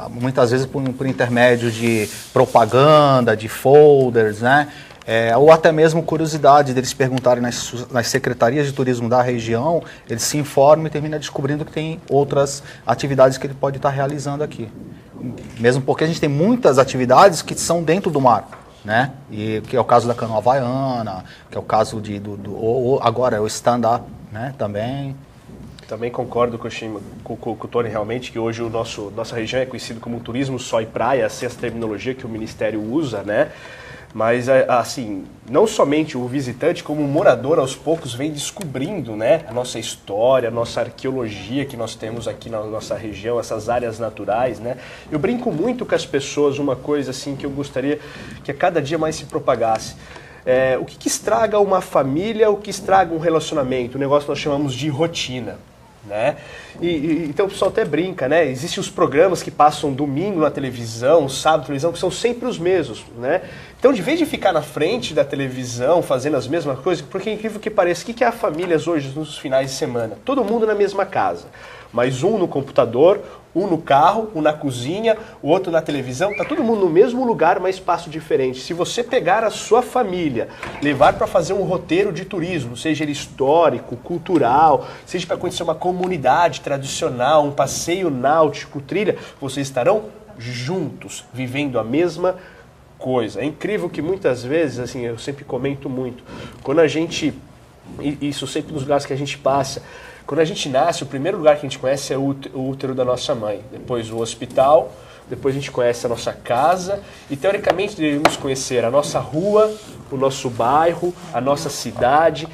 muitas vezes por intermédio de propaganda, de folders, né? ou até mesmo curiosidade deles perguntarem nas secretarias de turismo da região, ele se informa e termina descobrindo que tem outras atividades que ele pode estar realizando aqui. Mesmo porque a gente tem muitas atividades que são dentro do mar, né? E que é o caso da canoa havaiana, que é o caso agora é o stand-up, né? Também concordo com o Tony, realmente, que hoje nossa região é conhecida como turismo só e praia, essa é a terminologia que o Ministério usa, né? Mas, assim, não somente o visitante, como o morador, aos poucos, vem descobrindo, né, a nossa história, a nossa arqueologia que nós temos aqui na nossa região, essas áreas naturais, né? Eu brinco muito com as pessoas, uma coisa, assim, que eu gostaria que a cada dia mais se propagasse. O que estraga uma família, o que estraga um relacionamento? O negócio que nós chamamos de rotina. Né? Então o pessoal até brinca, né? Existem os programas que passam domingo na televisão, sábado na televisão, que são sempre os mesmos, né? Então, de vez de ficar na frente da televisão fazendo as mesmas coisas, porque é incrível que pareça, o que é a família hoje nos finais de semana? Todo mundo na mesma casa, mas um no computador, um no carro, um na cozinha, o outro na televisão, tá todo mundo no mesmo lugar, mas espaço diferente. Se você pegar a sua família, levar para fazer um roteiro de turismo, seja ele histórico, cultural, seja para conhecer uma comunidade tradicional, um passeio náutico, trilha, vocês estarão juntos, vivendo a mesma coisa. É incrível que muitas vezes, assim, eu sempre comento muito, quando a gente, isso sempre nos lugares que a gente passa, quando a gente nasce, o primeiro lugar que a gente conhece é o útero da nossa mãe, depois o hospital, depois a gente conhece a nossa casa e, teoricamente, devemos conhecer a nossa rua, o nosso bairro, a nossa cidade.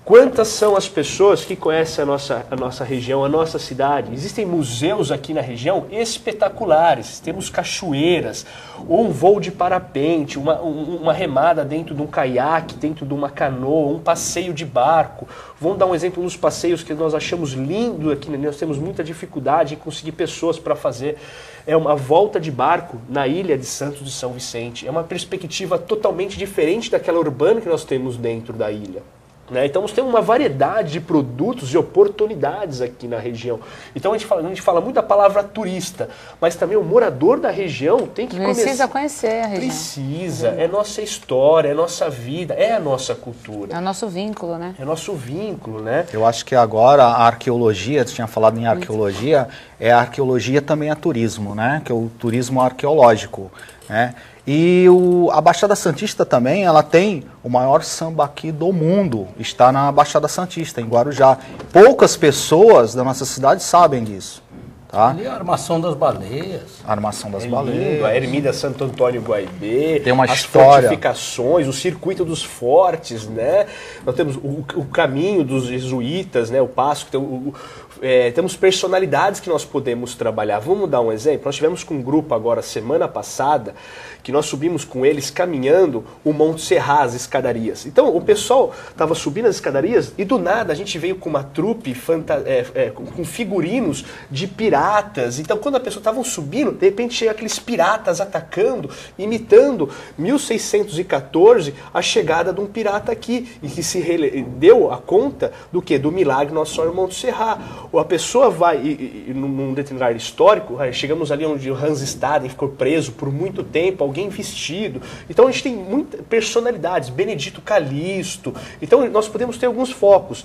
Quantas são as pessoas que conhecem a nossa região, a nossa cidade? Existem museus aqui na região espetaculares. Temos cachoeiras, ou um voo de parapente, uma remada dentro de um caiaque, dentro de uma canoa, um passeio de barco. Vamos dar um exemplo dos passeios que nós achamos lindo aqui, nós temos muita dificuldade em conseguir pessoas para fazer. É uma volta de barco na ilha de Santos de São Vicente. É uma perspectiva totalmente diferente daquela urbana que nós temos dentro da ilha. Né? Então, nós temos uma variedade de produtos e oportunidades aqui na região. Então, a gente fala muito da palavra turista, mas também o morador da região tem que Precisa conhecer a região. Precisa. É nossa história, é nossa vida, é a nossa cultura. É o nosso vínculo, né? É nosso vínculo, né? Eu acho que agora a arqueologia, você tinha falado em arqueologia, a arqueologia também é turismo, né? Que é o turismo arqueológico, né? E a Baixada Santista também, ela tem o maior sambaqui do mundo, está na Baixada Santista, em Guarujá. Poucas pessoas da nossa cidade sabem disso. Tá? Ali a Armação das Baleias. A Armação das Lindo, Baleias. a Ermida Santo Antônio Guaibê, Tem uma as história. fortificações, o circuito dos fortes, né? Nós temos o caminho dos jesuítas, né? O passo, temos personalidades que nós podemos trabalhar. Vamos dar um exemplo? Nós tivemos com um grupo agora, semana passada, que nós subimos com eles caminhando o Monte Serra, as escadarias. Então, o pessoal estava subindo as escadarias e do nada a gente veio com uma trupe com figurinos de piratas. Então, quando a pessoa estava subindo, de repente chega aqueles piratas atacando, imitando 1614, a chegada de um pirata aqui, e que se deu a conta do quê? Do milagre Nossa Senhora Monte Serra. Ou a pessoa vai, num determinado histórico, chegamos ali onde o Hans Staden ficou preso por muito tempo, alguém vestido. Então a gente tem muitas personalidades, Benedito Calixto. Então nós podemos ter alguns focos.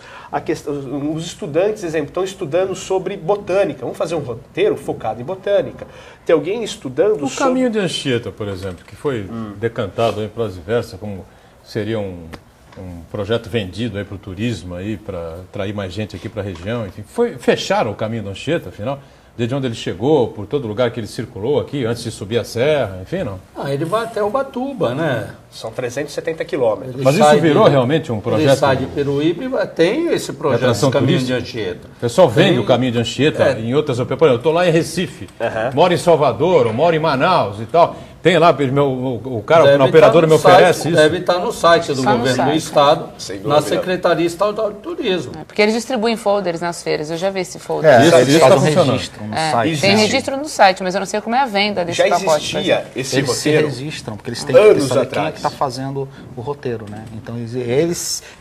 Os estudantes, exemplo, estão estudando sobre botânica. Vamos fazer um roteiro focado em botânica. Tem alguém estudando o Caminho de Anchieta, por exemplo, que foi decantado em prosa e versa como seria um projeto vendido para o turismo, para atrair mais gente aqui para a região. Enfim, fecharam o Caminho de Anchieta, afinal, desde onde ele chegou, por todo lugar que ele circulou aqui, antes de subir a serra, enfim, não? Ele vai até Ubatuba, né? São 370 quilômetros. Mas isso virou realmente um projeto? Ele sai de Peruíbe, tem esse projeto do Caminho de Anchieta. O pessoal vende o Caminho de Anchieta em outras... Por exemplo, eu estou lá em Recife, moro em Salvador, ou moro em Manaus e tal. Tem lá, o cara na operadora me oferece isso. Deve estar no site do governo do estado, na Secretaria Estadual de Turismo. Porque eles distribuem folders nas feiras, eu já vi esse folder. Eles fazem um registro no site. Tem registro no site, mas eu não sei como é a venda desse pacote. Já existia esse eles roteiro? Eles se registram, porque eles têm que saber quem é que está fazendo o roteiro, né? Então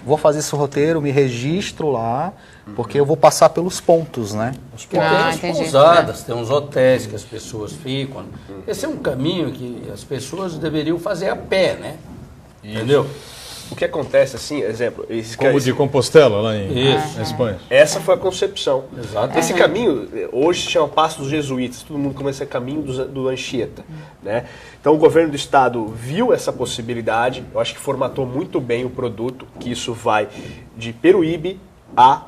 vou fazer esse roteiro, me registro lá, porque eu vou passar pelos pontos, né? Tem as pousadas, tem uns hotéis que as pessoas ficam. Esse é um caminho que as pessoas deveriam fazer a pé, né? Entendeu? O que acontece, assim, exemplo... Como de Compostela, lá na Espanha. Essa foi a concepção. Exato. Esse caminho, hoje se chama Passo dos Jesuítas, todo mundo começa a caminho do Anchieta, né? Então o governo do estado viu essa possibilidade, eu acho que formatou muito bem o produto, que isso vai de Peruíbe a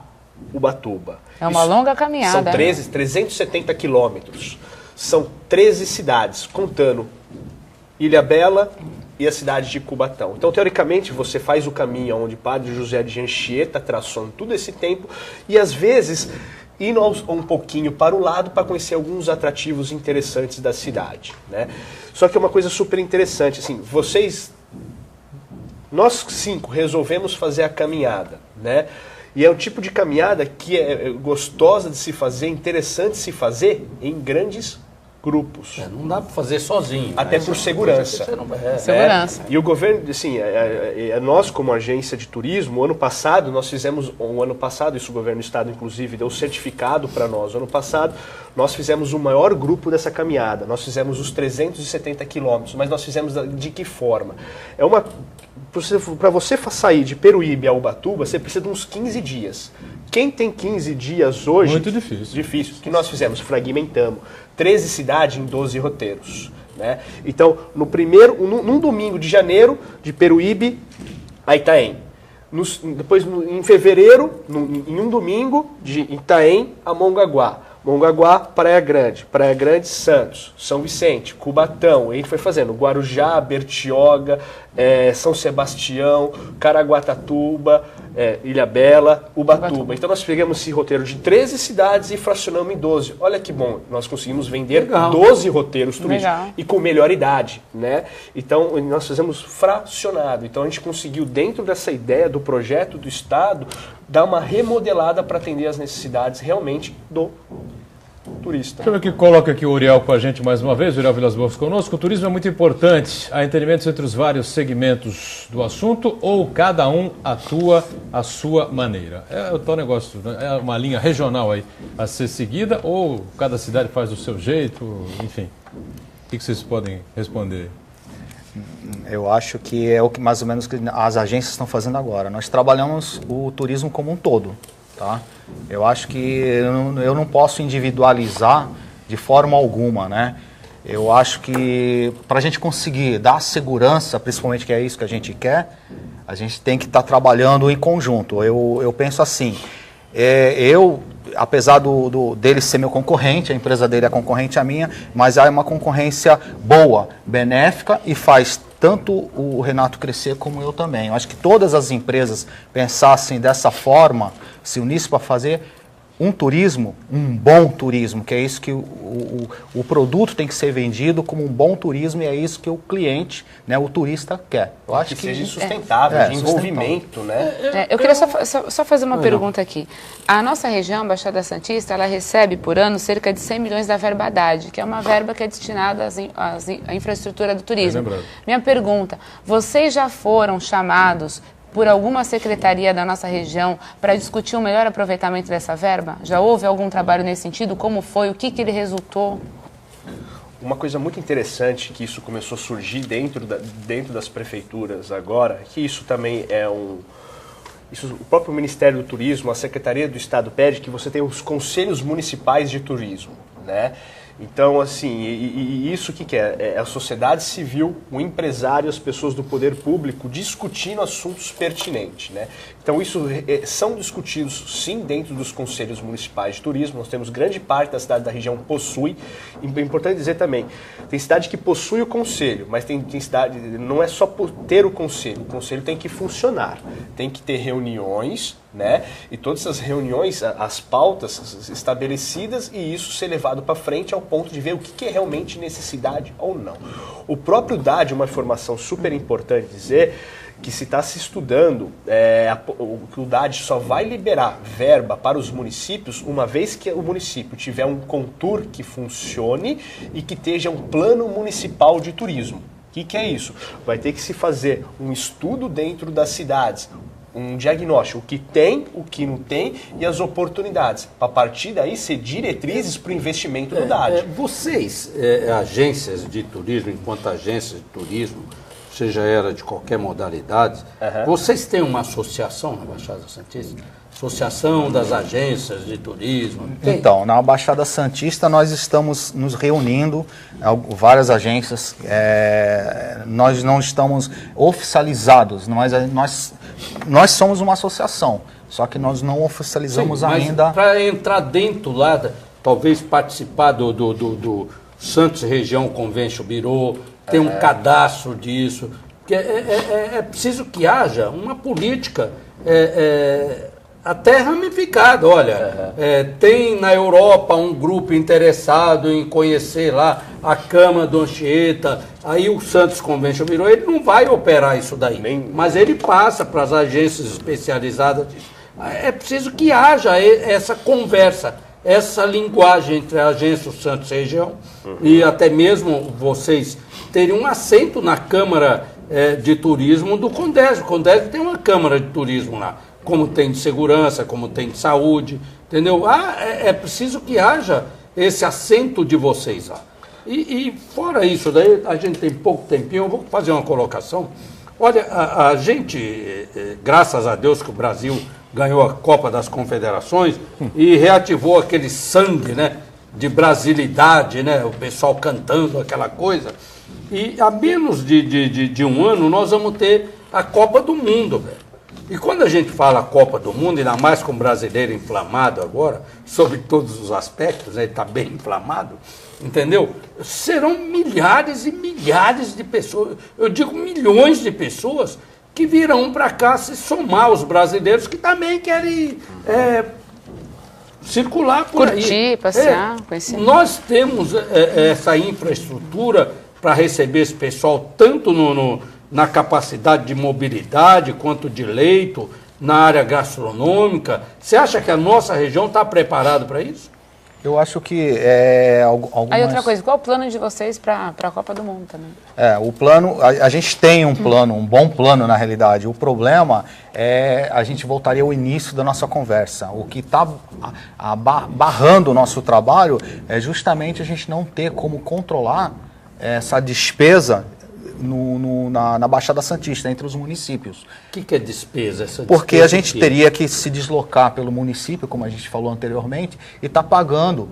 Ubatuba. É uma longa caminhada. São 370 quilômetros. São 13 cidades, contando Ilhabela e a cidade de Cubatão. Então, teoricamente, você faz o caminho onde Padre José de Anchieta traçou todo esse tempo e, às vezes, indo um pouquinho para o lado para conhecer alguns atrativos interessantes da cidade, né? Só que é uma coisa super interessante, assim, nós 5 resolvemos fazer a caminhada, né? E é o tipo de caminhada que é gostosa de se fazer, interessante de se fazer em grandes grupos. Não dá para fazer sozinho. Até por segurança. Segurança. E o governo, assim, nós como agência de turismo, ano passado, isso o governo do estado, inclusive, deu certificado para nós. Ano passado, nós fizemos o maior grupo dessa caminhada. Nós fizemos os 370 quilômetros, mas nós fizemos de que forma? Para você sair de Peruíbe a Ubatuba, você precisa de uns 15 dias. Quem tem 15 dias hoje... Muito difícil. Difícil. O que nós fizemos? Fragmentamos. 13 cidades em 12 roteiros, né? Então, num domingo de janeiro, de Peruíbe a Itaém. Depois, em fevereiro, em um domingo, de Itaém a Mongaguá. Mongaguá, Praia Grande, Santos, São Vicente, Cubatão. E a gente foi fazendo Guarujá, Bertioga, São Sebastião, Caraguatatuba, Ilhabela, Ubatuba. Então nós pegamos esse roteiro de 13 cidades e fracionamos em 12. Olha que bom, nós conseguimos vender 12 roteiros turísticos e com melhor idade, né? Então nós fizemos fracionado. Então a gente conseguiu, dentro dessa ideia do projeto do Estado, dar uma remodelada para atender as necessidades realmente do turista. Deixa eu ver aqui, coloca aqui o Uriel com a gente mais uma vez, o Uriel Vilas Boas conosco. O turismo é muito importante. Há entendimentos entre os vários segmentos do assunto ou cada um atua à sua maneira? É o tal negócio, né? É uma linha regional aí a ser seguida ou cada cidade faz do seu jeito, enfim. O que vocês podem responder? Eu acho que é o que mais ou menos que as agências estão fazendo agora. Nós trabalhamos o turismo como um todo, tá? Eu acho que eu não posso individualizar de forma alguma, né? Eu acho que para a gente conseguir dar segurança, principalmente que é isso que a gente quer, a gente tem que estar trabalhando em conjunto. Eu penso assim, apesar dele ser meu concorrente, a empresa dele é concorrente à minha, mas é uma concorrência boa, benéfica e faz tanto o Renato crescer como eu também. Eu acho que todas as empresas pensassem dessa forma, se unissem para fazer um turismo, um bom turismo, que é isso que o produto tem que ser vendido como um bom turismo e é isso que o cliente, né, o turista quer. Eu acho que seja sustentável, de envolvimento, né? Eu queria só fazer uma pergunta aqui. A nossa região, Baixada Santista, ela recebe por ano cerca de 100 milhões da verba Haddad, que é uma verba que é destinada à infraestrutura do turismo. Minha pergunta, vocês já foram chamados por alguma secretaria da nossa região para discutir um melhor aproveitamento dessa verba? Já houve algum trabalho nesse sentido? Como foi? O que ele resultou? Uma coisa muito interessante que isso começou a surgir dentro das prefeituras agora, que isso também é o próprio Ministério do Turismo, a Secretaria do Estado pede que você tenha os conselhos municipais de turismo, né? Então, assim, isso que é? É a sociedade civil, o empresário, as pessoas do poder público discutindo assuntos pertinentes, né? Então, isso são discutidos, sim, dentro dos conselhos municipais de turismo. Nós temos grande parte da cidade da região possui. É importante dizer também, tem cidade que possui o conselho, mas tem cidade, não é só por ter o conselho tem que funcionar, tem que ter reuniões, né? E todas essas reuniões, as pautas estabelecidas e isso ser levado para frente ao ponto de ver o que é realmente necessidade ou não. O próprio DAD, uma informação super importante dizer, que se está se estudando, o DAD só vai liberar verba para os municípios uma vez que o município tiver um contour que funcione e que esteja um plano municipal de turismo. O que é isso? Vai ter que se fazer um estudo dentro das cidades, um diagnóstico, o que tem, o que não tem e as oportunidades. Para a partir daí ser diretrizes para o investimento do DAD. Vocês, agências de turismo, enquanto agências de turismo, seja ela de qualquer modalidade, vocês têm uma associação na Baixada Santista? Associação das agências de turismo? Tem? Então, na Baixada Santista nós estamos nos reunindo, várias agências, nós não estamos oficializados, nós somos uma associação, só que nós não oficializamos ainda. Para entrar dentro lá, talvez participar do Santos Região Convention Bureau, tem um cadastro disso, que é preciso que haja uma política até ramificada. Olha, tem na Europa um grupo interessado em conhecer lá a Cama do Anchieta, aí o Santos Convention Bureau, ele não vai operar isso daí, mas ele passa para as agências especializadas disso. É preciso que haja essa conversa, essa linguagem entre a agência, o Santos Região, e até mesmo vocês terem um assento na Câmara de Turismo do Condésio. O Condésio tem uma Câmara de Turismo lá, como tem de segurança, como tem de saúde, entendeu? É preciso que haja esse assento de vocês lá. E fora isso daí, a gente tem pouco tempinho, eu vou fazer uma colocação. Olha, a gente, graças a Deus que o Brasil ganhou a Copa das Confederações e reativou aquele sangue, né, de brasilidade, né, o pessoal cantando aquela coisa. E há menos de um ano nós vamos ter a Copa do Mundo, velho. E quando a gente fala Copa do Mundo, ainda mais com o brasileiro inflamado agora, sobre todos os aspectos, ele está bem inflamado, entendeu? Serão milhares e milhares de pessoas, eu digo milhões de pessoas, que virão para cá se somar aos brasileiros que também querem circular por aí. Curtir, passear, conhecer. Nós temos essa infraestrutura para receber esse pessoal, tanto na capacidade de mobilidade, quanto de leito, na área gastronômica. Você acha que a nossa região está preparada para isso? Eu acho que algumas... Aí outra coisa, qual o plano de vocês para a Copa do Mundo também? O plano, a gente tem um plano, um bom plano na realidade. O problema a gente voltaria ao início da nossa conversa. O que está barrando o nosso trabalho é justamente a gente não ter como controlar essa despesa na Baixada Santista, entre os municípios. O que é despesa? Porque a gente teria que se deslocar pelo município, como a gente falou anteriormente, e está pagando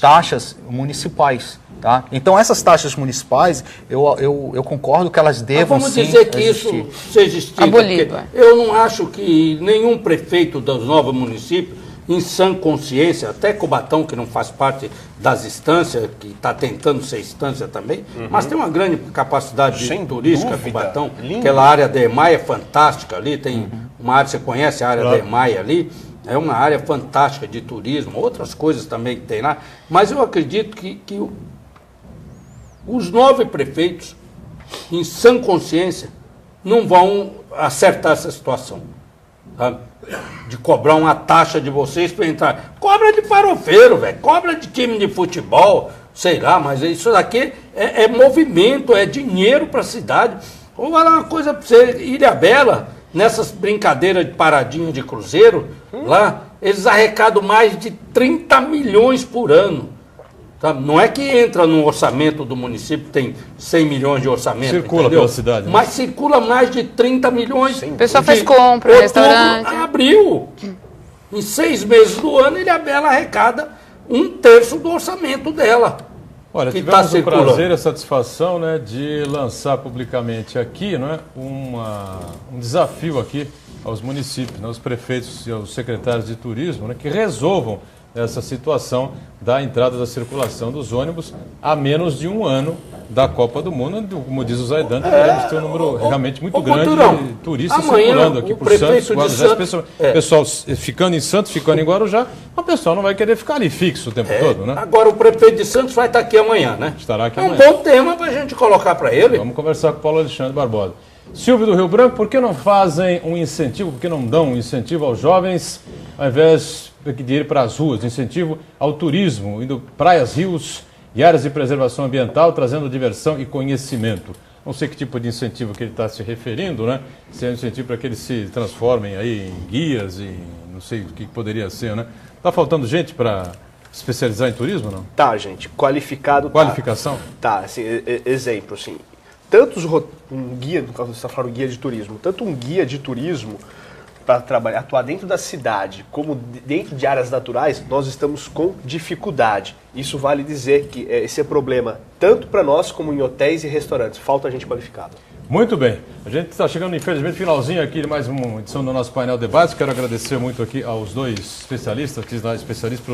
taxas municipais. Tá? Então, essas taxas municipais, eu concordo que elas devam vamos dizer que existir. Isso seja extinto. Abolido. Eu não acho que nenhum prefeito dos novos municípios, em sã consciência, até Cubatão, que não faz parte das instâncias, que está tentando ser instância também, mas tem uma grande capacidade turística, Cubatão. Aquela área da EMAI é fantástica ali, tem uma área, você conhece a área da EMAI ali, é uma área fantástica de turismo, outras coisas também que tem lá, mas eu acredito que os 9 prefeitos, em sã consciência, não vão acertar essa situação, sabe? De cobrar uma taxa de vocês para entrar. Cobra de farofeiro, velho. Cobra de time de futebol, sei lá, mas isso daqui é movimento, é dinheiro para a cidade. Vou falar uma coisa para você, Ilhabela, nessas brincadeiras de paradinha de cruzeiro, lá, eles arrecadam mais de 30 milhões por ano. Tá? Não é que entra no orçamento do município, tem 100 milhões de orçamento. Circula pela cidade. Né? Mas circula mais de 30 milhões. O pessoal faz compra, restaurante. Abril. Em 6 meses do ano, Ilhabela arrecada 1/3 do orçamento dela. Olha, tivemos o prazer e a satisfação, né, de lançar publicamente aqui, né, um desafio aqui aos municípios, né, aos prefeitos e aos secretários de turismo, né, que resolvam essa situação da entrada da circulação dos ônibus a menos de um ano da Copa do Mundo. Como diz o Zaidan, teremos ter um número realmente muito grande de turistas circulando aqui por Santos, Guarujá. Pessoal ficando em Santos, ficando em Guarujá, o pessoal não vai querer ficar ali fixo o tempo todo, né? Agora o prefeito de Santos vai estar aqui amanhã, né? Estará aqui amanhã. É um bom tema para a gente colocar para ele. Vamos conversar com o Paulo Alexandre Barbosa. Silvio do Rio Branco, por que não fazem um incentivo, por que não dão um incentivo aos jovens, ao invés de ir para as ruas, incentivo ao turismo, indo praias, rios e áreas de preservação ambiental, trazendo diversão e conhecimento? Não sei que tipo de incentivo que ele está se referindo, né? Se é um incentivo para que eles se transformem aí em guias e não sei o que poderia ser, né? Está faltando gente para especializar em turismo, não? Tá, gente, qualificado. Qualificação? Tá, assim, exemplo, assim. tanto um guia, no caso você está falando guia de turismo, tanto um guia de turismo para trabalhar, atuar dentro da cidade, como dentro de áreas naturais, nós estamos com dificuldade. Isso vale dizer que esse é problema tanto para nós como em hotéis e restaurantes. Falta gente qualificada. Muito bem. A gente está chegando, infelizmente, finalzinho aqui de mais uma edição do nosso painel Debates. Quero agradecer muito aqui aos dois especialistas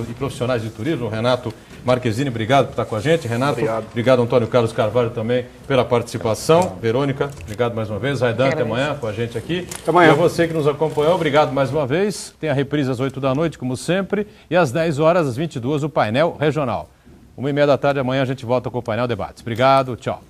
e profissionais de turismo, o Renato Marquezini, obrigado por estar com a gente. Renato, obrigado Antônio Carlos Carvalho também pela participação. Verônica, obrigado mais uma vez. Raidan, até amanhã com a gente aqui. Até amanhã. E a você que nos acompanhou, obrigado mais uma vez. Tem a reprise às 8 da noite, como sempre, e às 10 horas, às 22, o painel regional. 1h30 da tarde, amanhã a gente volta com o painel Debates. Obrigado, tchau.